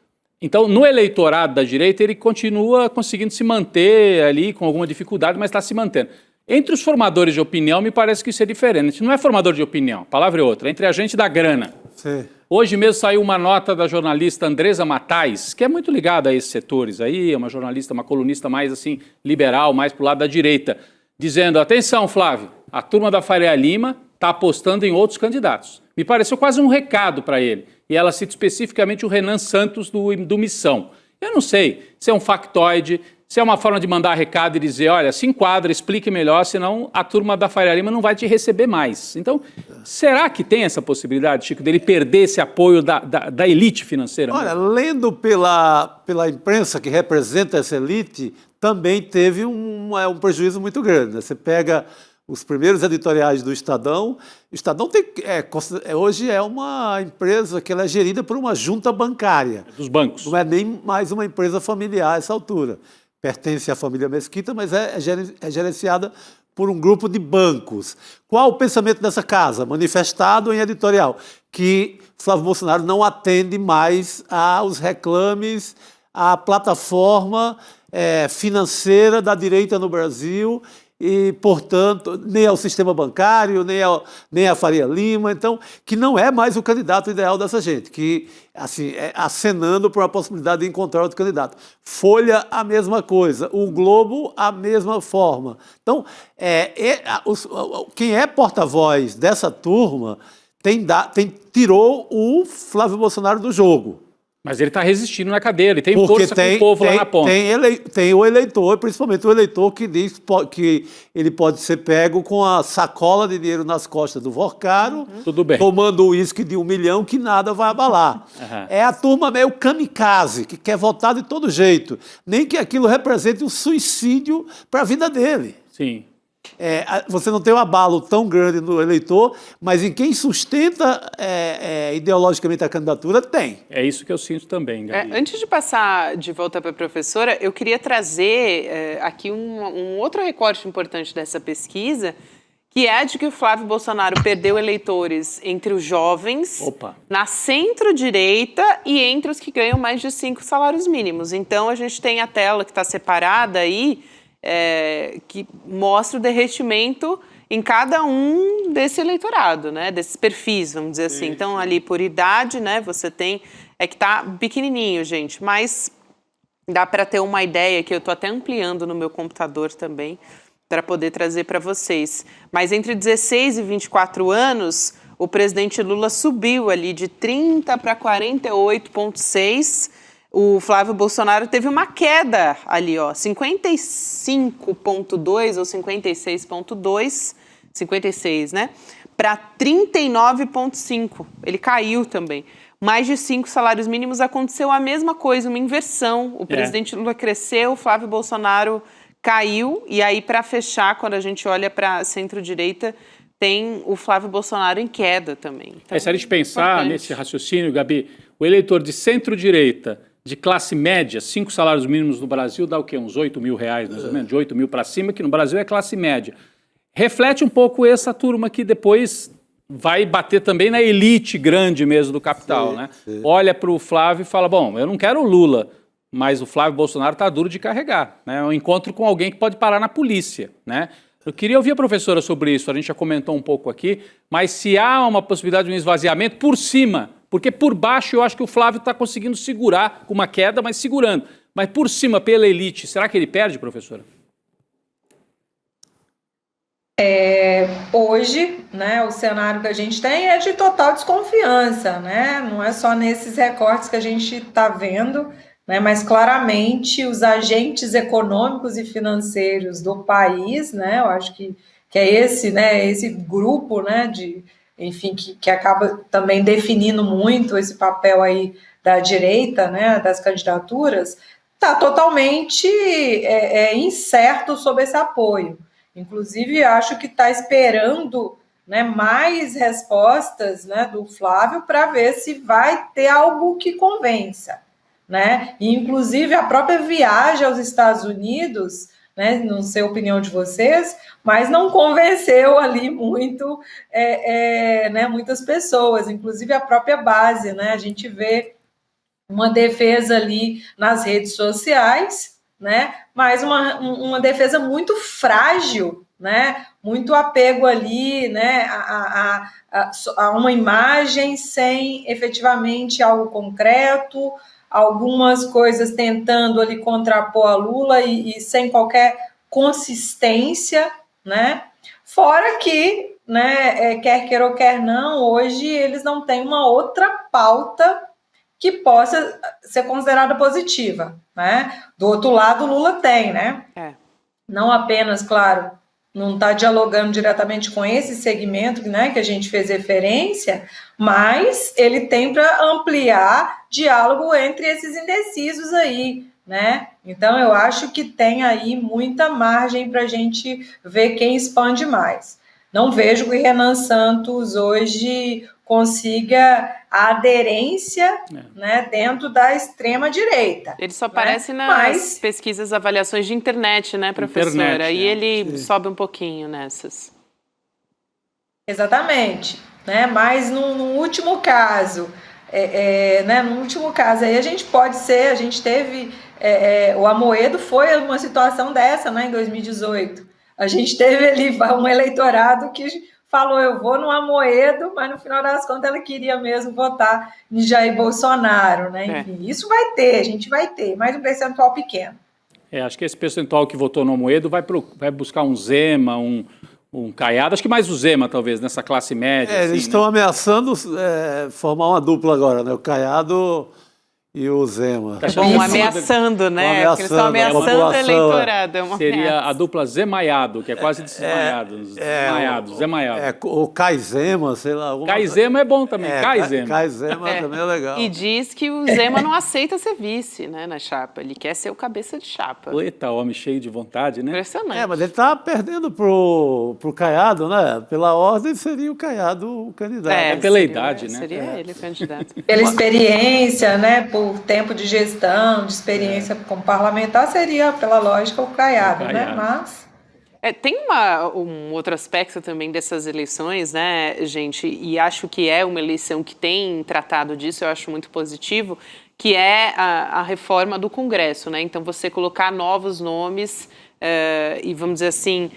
então, no eleitorado da direita, ele continua conseguindo se manter ali com alguma dificuldade, mas está se mantendo. Entre os formadores de opinião, me parece que isso é diferente. A gente não é formador de opinião, a palavra é outra, entre a gente da grana. Sim. Hoje mesmo saiu uma nota da jornalista Andresa Matais, que é muito ligada a esses setores aí, é uma jornalista, uma colunista mais assim, liberal, mais pro lado da direita, dizendo, atenção Flávio, a turma da Faria Lima está apostando em outros candidatos. Me pareceu quase um recado para ele. E ela cita especificamente o Renan Santos do Missão. Eu não sei se é um factoide, se é uma forma de mandar recado e dizer, olha, se enquadra, explique melhor, senão a turma da Faria Lima não vai te receber mais. Então, será que tem essa possibilidade, Chico, dele perder esse apoio da elite financeira? Olha, lendo pela imprensa que representa essa elite, também teve um prejuízo muito grande. Você pega os primeiros editoriais do Estadão. O Estadão hoje é uma empresa que ela é gerida por uma junta bancária. Dos bancos. Não é nem mais uma empresa familiar a essa altura. Pertence à família Mesquita, mas é gerenciada por um grupo de bancos. Qual o pensamento dessa casa? Manifestado em editorial, que Flávio Bolsonaro não atende mais aos reclames, à plataforma financeira da direita no Brasil, e, portanto, nem ao sistema bancário, nem a Faria Lima, então, que não é mais o candidato ideal dessa gente, que, assim, acenando por uma possibilidade de encontrar outro candidato. Folha, a mesma coisa. O Globo, a mesma forma. Então, quem é porta-voz dessa turma tirou o Flávio Bolsonaro do jogo. Mas ele está resistindo na cadeia, ele tem força com o povo lá na ponta. Tem o eleitor, principalmente o eleitor que diz que ele pode ser pego com a sacola de dinheiro nas costas do Vorcaro, Tudo bem. tomando uísque de 1 milhão que nada vai abalar. É a turma meio kamikaze, que quer votar de todo jeito, nem que aquilo represente um suicídio para a vida dele. Sim. Você não tem um abalo tão grande no eleitor, mas em quem sustenta ideologicamente a candidatura, tem. É isso que eu sinto também, Gabi. Antes de passar de volta para a professora, eu queria trazer aqui um outro recorte importante dessa pesquisa, que é de que o Flávio Bolsonaro perdeu eleitores entre os jovens, na centro-direita e entre os que ganham mais de 5 salários mínimos. Então, a gente tem a tela que está separada aí, que mostra o derretimento em cada um desse eleitorado, né? Desses perfis, vamos dizer assim. Então, ali por idade, né? Você tem... que tá pequenininho, gente, mas dá para ter uma ideia que eu estou até ampliando no meu computador também, para poder trazer para vocês. Mas entre 16 e 24 anos, o presidente Lula subiu ali de 30 para 48,6%. O Flávio Bolsonaro teve uma queda ali, 55,2 ou 56,2, 56, né? Para 39,5. Ele caiu também. Mais de 5 salários mínimos, aconteceu a mesma coisa, uma inversão. O presidente Lula cresceu, o Flávio Bolsonaro caiu. E aí, para fechar, quando a gente olha para a centro-direita, tem o Flávio Bolsonaro em queda também. Então, se a gente pensar nesse raciocínio, Gabi, o eleitor de centro-direita, de classe média, 5 salários mínimos no Brasil dá o quê? Uns 8 mil reais, mais ou menos, de 8 mil para cima, que no Brasil é classe média. Reflete um pouco essa turma que depois vai bater também na elite grande mesmo do capital, né? Olha para o Flávio e fala, bom, eu não quero o Lula, mas o Flávio Bolsonaro está duro de carregar, né? É um encontro com alguém que pode parar na polícia, né? Eu queria ouvir a professora sobre isso, a gente já comentou um pouco aqui, mas se há uma possibilidade de um esvaziamento por cima, porque por baixo eu acho que o Flávio está conseguindo segurar, com uma queda, mas segurando. Mas por cima, pela elite, será que ele perde, professora? Hoje, né, o cenário que a gente tem é de total desconfiança, né? Não é só nesses recortes que a gente está vendo, né, mas claramente os agentes econômicos e financeiros do país, né, eu acho que é esse, né, esse grupo, né, enfim, que acaba também definindo muito esse papel aí da direita, né, das candidaturas, está totalmente incerto sobre esse apoio. Inclusive, acho que está esperando, né, mais respostas, né, do Flávio para ver se vai ter algo que convença, né? E, inclusive, a própria viagem aos Estados Unidos, né, não sei a opinião de vocês, mas não convenceu ali muito, né, muitas pessoas, inclusive a própria base, né? A gente vê uma defesa ali nas redes sociais, né? Mas uma defesa muito frágil, né? Muito apego ali, né? A uma imagem sem efetivamente algo concreto, algumas coisas tentando ali contrapor a Lula e sem qualquer consistência, né? Fora que, né, quer queira ou quer não, hoje eles não têm uma outra pauta que possa ser considerada positiva, né? Do outro lado, o Lula tem, né? Não apenas, claro, não está dialogando diretamente com esse segmento, né, que a gente fez referência, mas ele tem para ampliar diálogo entre esses indecisos aí, né? Então, eu acho que tem aí muita margem para a gente ver quem expande mais. Não vejo que Renan Santos hoje consiga a aderência, né, dentro da extrema-direita. Ele só aparece nas pesquisas, avaliações de internet, né, professora? E ele sobe um pouquinho nessas. Exatamente. Né? Mas no último caso, né, no último caso, aí a gente teve, o Amoedo foi uma situação dessa, né, em 2018. A gente teve ali um eleitorado que falou, eu vou no Amoedo, mas no final das contas ela queria mesmo votar em Jair Bolsonaro, né? Enfim, isso vai ter, a gente vai ter, mas um percentual pequeno. Acho que esse percentual que votou no Amoedo vai buscar um Zema, um Caiado, acho que mais o Zema, talvez, nessa classe média. Eles estão ameaçando formar uma dupla agora, né? O Caiado e o Zema. Bom, ameaçando, né? Porque eles estão ameaçando o eleitorado. Seria a dupla Zemaiado, que é quase desmaiado. Zemaiado. O Caizema, sei lá. Caizema é bom também, Caizema. Caizema também é legal. E diz que o Zema não aceita ser vice, né, na chapa. Ele quer ser o cabeça de chapa. Eita, homem cheio de vontade, né? Impressionante. Mas ele está perdendo pro Caiado, né? Pela ordem seria o Caiado o candidato. Pela idade, né? Seria ele o candidato. Pela experiência, né? Por tempo de gestão, de experiência como parlamentar, seria, pela lógica, o Caiado, né? Mas... tem um outro aspecto também dessas eleições, né, gente, e acho que é uma eleição que tem tratado disso, eu acho muito positivo, que é a reforma do Congresso, né? Então, você colocar novos nomes e, vamos dizer assim,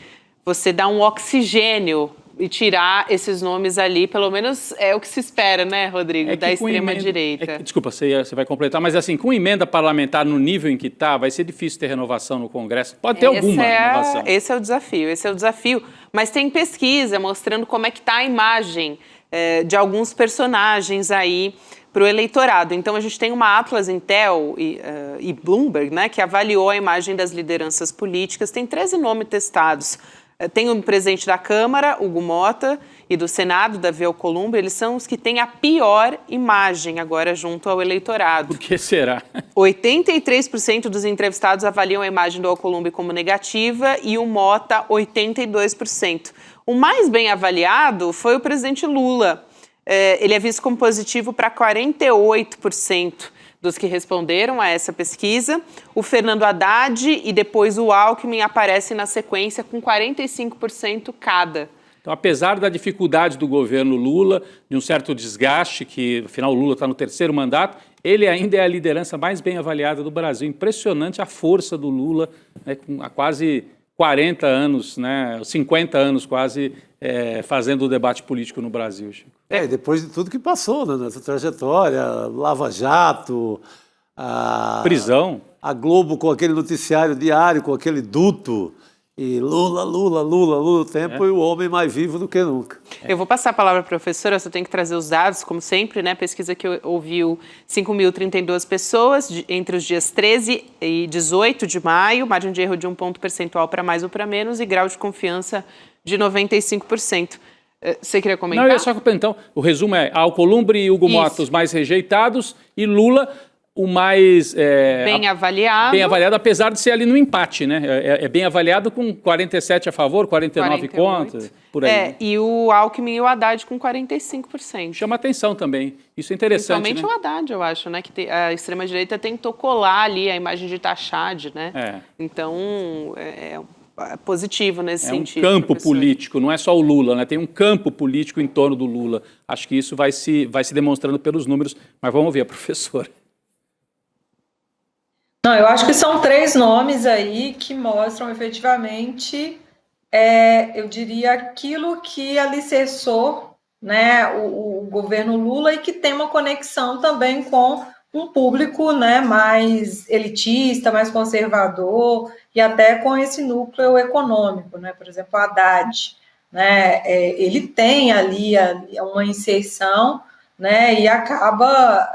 você dar um oxigênio e tirar esses nomes ali, pelo menos é o que se espera, né, Rodrigo, da extrema-direita. Desculpa, você vai completar, mas assim, com emenda parlamentar no nível em que está, vai ser difícil ter renovação no Congresso. Pode ter alguma renovação. Esse é o desafio. Mas tem pesquisa mostrando como é que está a imagem de alguns personagens aí para o eleitorado. Então, a gente tem uma Atlas Intel e Bloomberg, né, que avaliou a imagem das lideranças políticas. Tem 13 nomes testados. Tem o presidente da Câmara, Hugo Mota, e do Senado, Davi Alcolumbre, eles são os que têm a pior imagem agora junto ao eleitorado. Por que será? 83% dos entrevistados avaliam a imagem do Alcolumbre como negativa e o Mota, 82%. O mais bem avaliado foi o presidente Lula. Ele é visto como positivo para 48%. Dos que responderam a essa pesquisa. O Fernando Haddad e depois o Alckmin aparecem na sequência com 45% cada. Então, apesar da dificuldade do governo Lula, de um certo desgaste, que afinal o Lula está no 3º mandato, ele ainda é a liderança mais bem avaliada do Brasil. Impressionante a força do Lula, né, há quase 40 anos, né, 50 anos quase, fazendo o debate político no Brasil, Chico. Depois de tudo que passou, né, nessa trajetória, Lava Jato, prisão, a Globo com aquele noticiário diário, com aquele duto, e Lula, o tempo e o homem mais vivo do que nunca. Eu vou passar a palavra para a professora, você tem que trazer os dados, como sempre, né? Pesquisa que ouviu 5.032 pessoas entre os dias 13 e 18 de maio, margem de erro de 1 ponto percentual para mais ou para menos e grau de confiança de 95%. Você queria comentar? Não, eu ia só comentar. Então, o resumo é Alcolumbre e Hugo Mota os mais rejeitados e Lula o mais... bem avaliado. Bem avaliado, apesar de ser ali no empate, né? É bem avaliado com 47 a favor, 49 contra, por aí. E o Alckmin e o Haddad com 45%. Chama atenção também. Isso é interessante, principalmente, né? o Haddad, eu acho, né? Que a extrema-direita tentou colar ali a imagem de Tachad, né? Então, é positivo nesse sentido. É um campo político, não é só o Lula, né? Tem um campo político em torno do Lula. Acho que isso vai se demonstrando pelos números, mas vamos ouvir a professora. Não, eu acho que são 3 nomes aí que mostram efetivamente, eu diria, aquilo que alicerçou, né, o governo Lula e que tem uma conexão também com um público, né, mais elitista, mais conservador e até com esse núcleo econômico, né? Por exemplo, o Haddad, né, ele tem ali uma inserção, né, e acaba,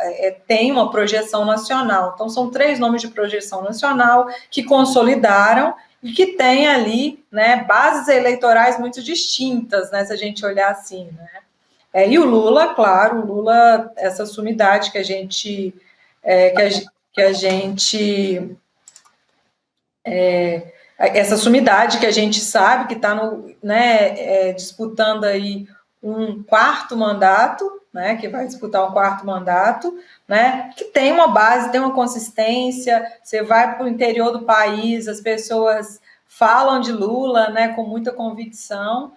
tem uma projeção nacional. Então, são 3 nomes de projeção nacional que consolidaram e que têm ali, né, bases eleitorais muito distintas, né, se a gente olhar assim, né. E o Lula, claro, essa sumidade que a gente essa sumidade que a gente sabe que está disputando aí um 4º mandato, né, que vai disputar um 4º mandato, né, que tem uma base, tem uma consistência. Você vai para o interior do país, as pessoas falam de Lula, né, com muita convicção,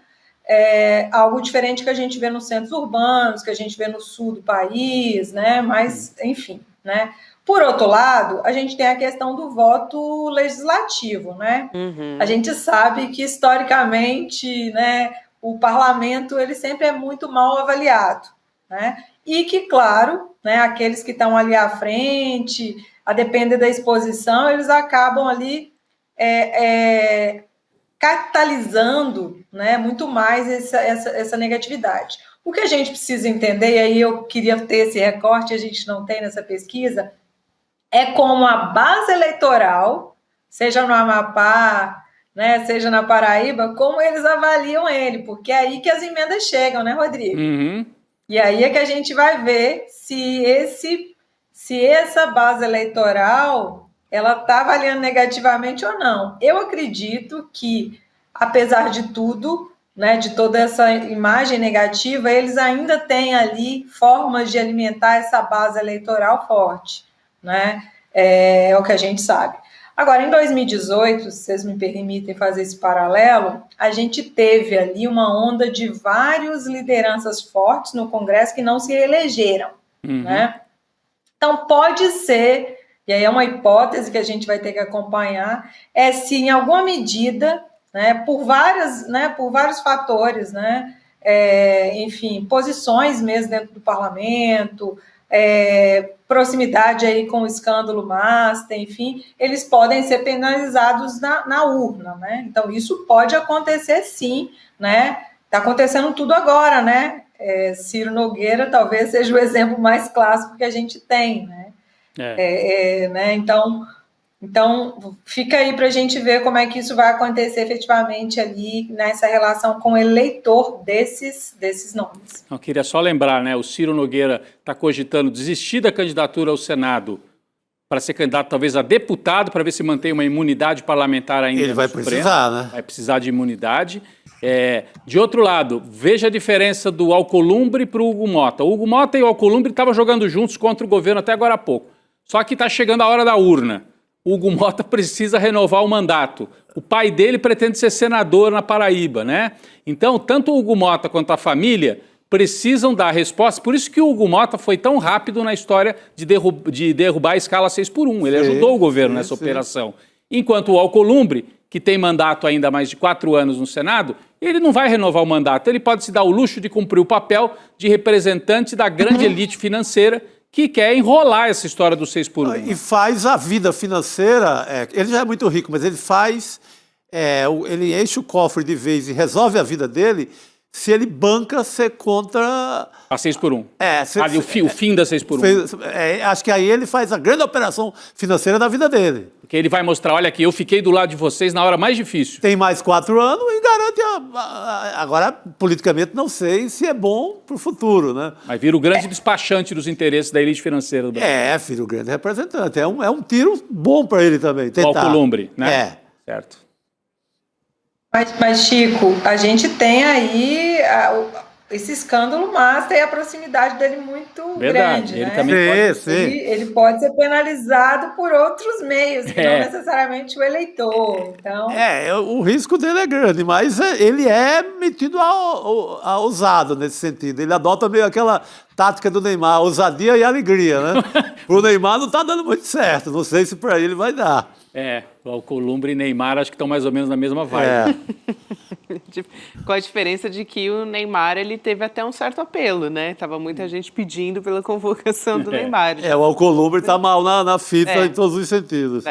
algo diferente que a gente vê nos centros urbanos, que a gente vê no sul do país, né, mas, enfim, né, Por outro lado, a gente tem a questão do voto legislativo, né? A gente sabe que, historicamente, né, o parlamento ele sempre é muito mal avaliado, né? E que, claro, né, aqueles que estão ali à frente, a depender da exposição, eles acabam ali capitalizando, né, muito mais essa negatividade. O que a gente precisa entender, e aí eu queria ter esse recorte, a gente não tem nessa pesquisa, é como a base eleitoral, seja no Amapá, né, seja na Paraíba, como eles avaliam ele, porque é aí que as emendas chegam, né, Rodrigo? E aí é que a gente vai ver se essa base eleitoral ela está avaliando negativamente ou não. Eu acredito que, apesar de tudo, né, de toda essa imagem negativa, eles ainda têm ali formas de alimentar essa base eleitoral forte, né? É o que a gente sabe. Agora, em 2018, se vocês me permitem fazer esse paralelo, a gente teve ali uma onda de várias lideranças fortes no Congresso que não se reelegeram, né? Então, pode ser, e aí é uma hipótese que a gente vai ter que acompanhar, se em alguma medida, né, por vários fatores, né, enfim, posições mesmo dentro do parlamento, proximidade aí com o escândalo Master, enfim, eles podem ser penalizados na urna, né? Então, isso pode acontecer sim, né? Está acontecendo tudo agora, né? Ciro Nogueira talvez seja o exemplo mais clássico que a gente tem, né? Né? Então, fica aí para a gente ver como é que isso vai acontecer efetivamente ali nessa relação com o eleitor desses nomes. Eu queria só lembrar, né? O Ciro Nogueira está cogitando desistir da candidatura ao Senado para ser candidato talvez a deputado, para ver se mantém uma imunidade parlamentar ainda. Ele vai precisar, né? Vai precisar de imunidade. De outro lado, veja a diferença do Alcolumbre para o Hugo Mota. O Hugo Mota e o Alcolumbre estavam jogando juntos contra o governo até agora há pouco. Só que está chegando a hora da urna. O Hugo Mota precisa renovar o mandato. O pai dele pretende ser senador na Paraíba, né? Então, tanto o Hugo Mota quanto a família precisam dar resposta. Por isso que o Hugo Mota foi tão rápido na história de derrubar a escala 6x1. Ele ajudou o governo nessa operação. Enquanto o Alcolumbre, que tem mandato ainda há mais de 4 anos no Senado, ele não vai renovar o mandato. Ele pode se dar o luxo de cumprir o papel de representante da grande elite financeira que quer enrolar essa história do 6x1. E faz a vida financeira, ele já é muito rico, mas ele faz, ele enche o cofre de vez e resolve a vida dele se ele banca ser contra... A 6x1. O fim da 6x1. Acho que aí ele faz a grande operação financeira da vida dele. Porque ele vai mostrar, olha aqui, eu fiquei do lado de vocês na hora mais difícil. Tem mais 4 anos e garante... Agora, politicamente, não sei se é bom para o futuro, né? Mas vira o grande despachante dos interesses da elite financeira do Brasil. Filho, o grande representante. É um tiro bom para ele também. O Alcolumbre, né? Certo. Mas, Chico, a gente tem aí esse escândalo Master e a proximidade dele muito grande, ele né? também ele pode ser penalizado por outros meios, que não necessariamente o eleitor. Então... o risco dele é grande, mas ele é metido a ousado nesse sentido. Ele adota meio aquela tática do Neymar, ousadia e alegria, né? Pro Neymar não está dando muito certo, não sei se para ele vai dar. O Alcolumbre e Neymar acho que estão mais ou menos na mesma vibe. Com a diferença de que o Neymar ele teve até um certo apelo, né? Tava muita gente pedindo pela convocação do Neymar. O Alcolumbre está mal na fita em todos os sentidos.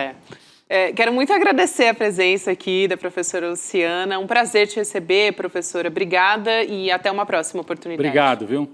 Quero muito agradecer a presença aqui da professora Luciana. Um prazer te receber, professora. Obrigada e até uma próxima oportunidade. Obrigado, viu?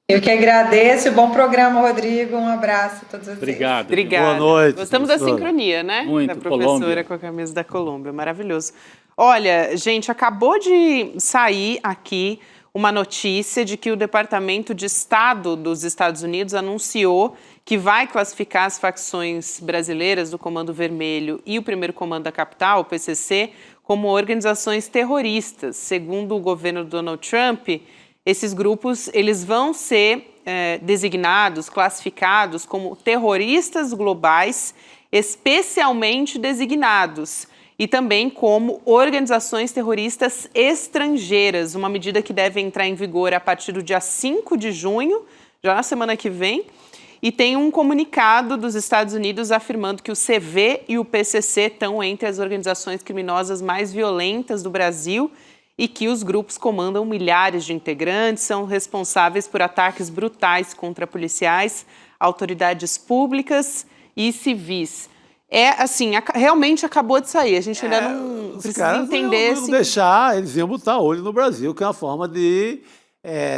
Eu que agradeço. Bom programa, Rodrigo. Um abraço a todos vocês. Obrigado. Obrigada. Boa noite. Gostamos da sincronia, né? Muito, da professora Colômbia. com a camisa da Colômbia. Maravilhoso. Olha, gente, acabou de sair aqui uma notícia de que o Departamento de Estado dos Estados Unidos anunciou que vai classificar as facções brasileiras do Comando Vermelho e o Primeiro Comando da Capital, o PCC, como organizações terroristas. Segundo o governo Donald Trump, esses grupos eles vão ser designados, classificados como terroristas globais especialmente designados e também como organizações terroristas estrangeiras, uma medida que deve entrar em vigor a partir do dia 5 de junho, já na semana que vem. E tem um comunicado dos Estados Unidos afirmando que o CV e o PCC estão entre as organizações criminosas mais violentas do Brasil e que os grupos comandam milhares de integrantes, são responsáveis por ataques brutais contra policiais, autoridades públicas e civis. Realmente acabou de sair. A gente ainda não precisa entender. Eles iam botar olho no Brasil, que é uma forma de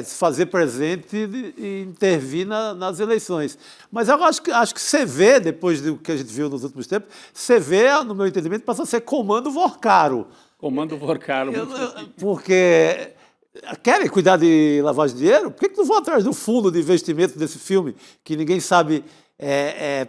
se fazer presente e intervir nas eleições. Mas eu acho que CV, depois do que a gente viu nos últimos tempos, CV, no meu entendimento, passa a ser Comando Vorcaro. Comando Vorcaro. Porque querem cuidar de lavagem de dinheiro? Por que não vão atrás do fundo de investimento desse filme, que ninguém sabe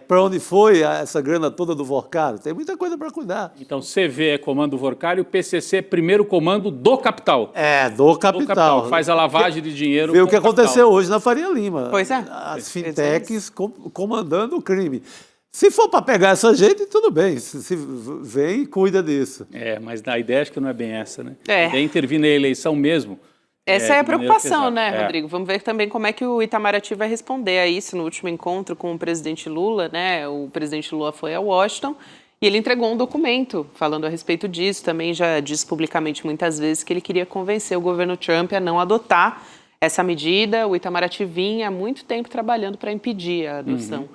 para onde foi essa grana toda do Vorcaro? Tem muita coisa para cuidar. Então, CV é Comando Vorcaro e o PCC é primeiro comando do capital. Do capital. Faz a lavagem de dinheiro. Vê o que aconteceu hoje na Faria Lima. Pois é. As fintechs comandando o crime. Se for para pegar essa gente, tudo bem. Se vem e cuida disso. Mas a ideia acho que não é bem essa, né? É. A ideia é intervir na eleição mesmo. Essa é a preocupação, né, Rodrigo? Vamos ver também como é que o Itamaraty vai responder a isso no último encontro com o presidente Lula, né? O presidente Lula foi a Washington e ele entregou um documento falando a respeito disso. Também já disse publicamente muitas vezes que ele queria convencer o governo Trump a não adotar essa medida. O Itamaraty vinha há muito tempo trabalhando para impedir a adoção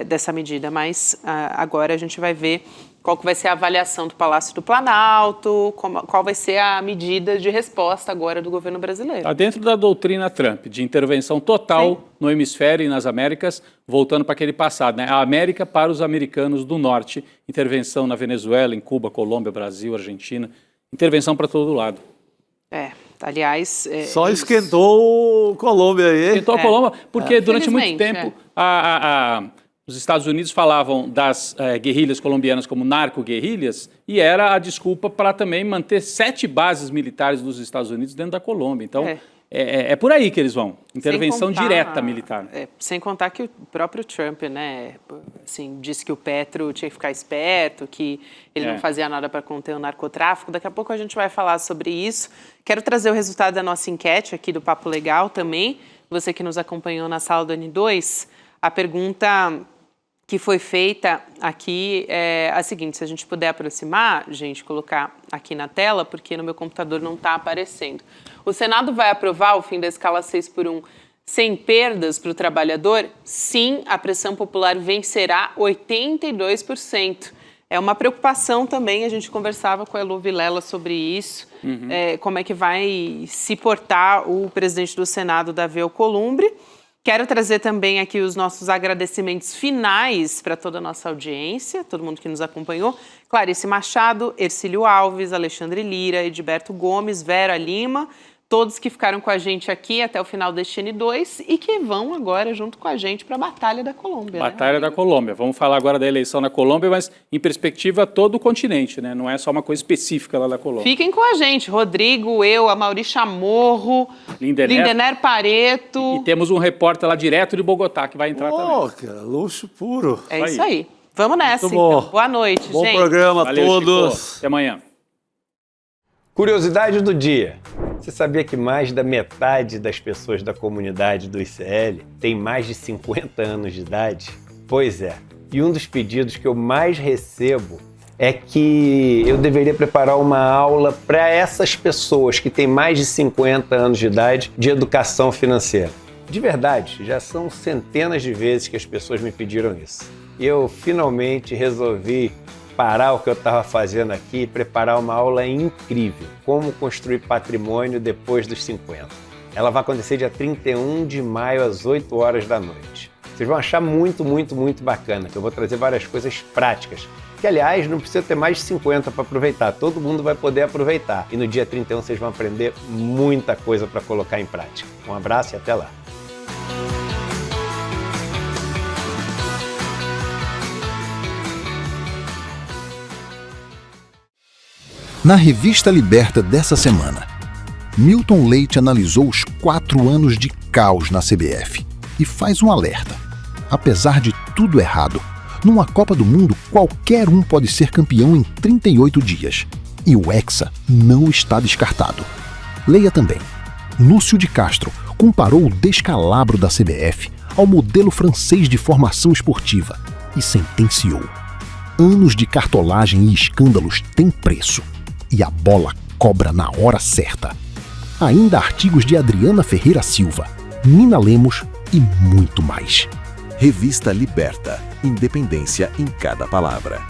dessa medida, mas agora a gente vai ver qual que vai ser a avaliação do Palácio do Planalto, qual vai ser a medida de resposta agora do governo brasileiro. Está dentro da doutrina Trump, de intervenção total no hemisfério e nas Américas, voltando para aquele passado, né? A América para os americanos do norte, intervenção na Venezuela, em Cuba, Colômbia, Brasil, Argentina, intervenção para todo lado. Aliás... Só esquentou Colômbia aí. Esquentou a Colômbia, porque durante muito tempo os Estados Unidos falavam das guerrilhas colombianas como narco-guerrilhas e era a desculpa para também manter 7 bases militares dos Estados Unidos dentro da Colômbia. Então, é por aí que eles vão. Intervenção direta militar. Sem contar que o próprio Trump, né, assim, disse que o Petro tinha que ficar esperto, que ele não fazia nada para conter o narcotráfico. Daqui a pouco a gente vai falar sobre isso. Quero trazer o resultado da nossa enquete aqui do Papo Legal também. Você que nos acompanhou na sala do N2, a pergunta que foi feita aqui é a seguinte: se a gente puder aproximar, gente, colocar aqui na tela, porque no meu computador não está aparecendo. O Senado vai aprovar o fim da escala 6x1 sem perdas para o trabalhador? Sim, a pressão popular vencerá 82%. É uma preocupação também, a gente conversava com a Elu Vilela sobre isso, como é que vai se portar o presidente do Senado, Davi Alcolumbre. Quero trazer também aqui os nossos agradecimentos finais para toda a nossa audiência, todo mundo que nos acompanhou. Clarice Machado, Ercílio Alves, Alexandre Lira, Edilberto Gomes, Vera Lima, todos que ficaram com a gente aqui até o final deste N2 e que vão agora junto com a gente para a Batalha da Colômbia. Batalha da Colômbia. Vamos falar agora da eleição na Colômbia, mas em perspectiva todo o continente, né? Não é só uma coisa específica lá da Colômbia. Fiquem com a gente, Rodrigo, eu, a Mauri Chamorro, Lindener Pareto. E temos um repórter lá direto de Bogotá que vai entrar também. Cara, luxo puro. É isso aí. Vamos nessa, então. Boa noite, gente. Bom programa a todos. Chico. Até amanhã. Curiosidade do dia. Você sabia que mais da metade das pessoas da comunidade do ICL tem mais de 50 anos de idade? Pois é. E um dos pedidos que eu mais recebo é que eu deveria preparar uma aula para essas pessoas que têm mais de 50 anos de idade de educação financeira. De verdade, já são centenas de vezes que as pessoas me pediram isso. E eu finalmente resolvi parar o que eu estava fazendo aqui e preparar uma aula incrível, como construir patrimônio depois dos 50. Ela vai acontecer dia 31 de maio às 8 horas da noite. Vocês vão achar muito bacana, que eu vou trazer várias coisas práticas, que aliás não precisa ter mais de 50 para aproveitar, todo mundo vai poder aproveitar. E no dia 31 vocês vão aprender muita coisa para colocar em prática. Um abraço e até lá! Na Revista Liberta dessa semana, Milton Leite analisou os 4 anos de caos na CBF e faz um alerta. Apesar de tudo errado, numa Copa do Mundo qualquer um pode ser campeão em 38 dias. E o Hexa não está descartado. Leia também. Lúcio de Castro comparou o descalabro da CBF ao modelo francês de formação esportiva e sentenciou: anos de cartolagem e escândalos têm preço, e a bola cobra na hora certa. Ainda artigos de Adriana Ferreira Silva, Nina Lemos e muito mais. Revista Liberta. Independência em cada palavra.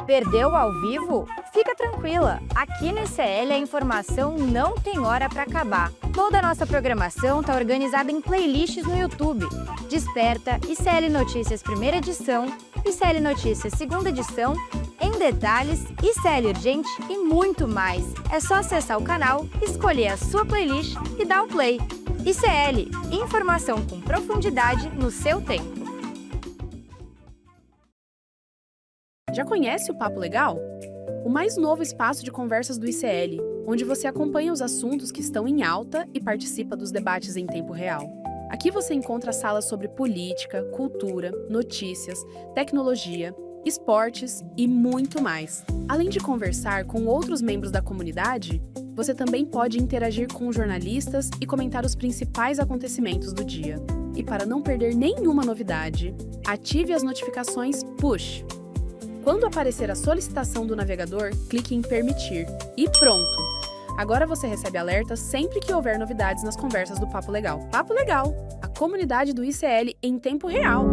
Perdeu ao vivo? Fica tranquila, aqui no ICL a informação não tem hora para acabar. Toda a nossa programação está organizada em playlists no YouTube. Desperta, ICL Notícias primeira edição, ICL Notícias segunda edição, Em Detalhes, ICL Urgente e muito mais. É só acessar o canal, escolher a sua playlist e dar o play. ICL, informação com profundidade no seu tempo. Já conhece o Papo Legal? O mais novo espaço de conversas do ICL, onde você acompanha os assuntos que estão em alta e participa dos debates em tempo real. Aqui você encontra salas sobre política, cultura, notícias, tecnologia, esportes e muito mais. Além de conversar com outros membros da comunidade, você também pode interagir com jornalistas e comentar os principais acontecimentos do dia. E para não perder nenhuma novidade, ative as notificações Push. Quando aparecer a solicitação do navegador, clique em Permitir e pronto! Agora você recebe alertas sempre que houver novidades nas conversas do Papo Legal. Papo Legal, a comunidade do ICL em tempo real.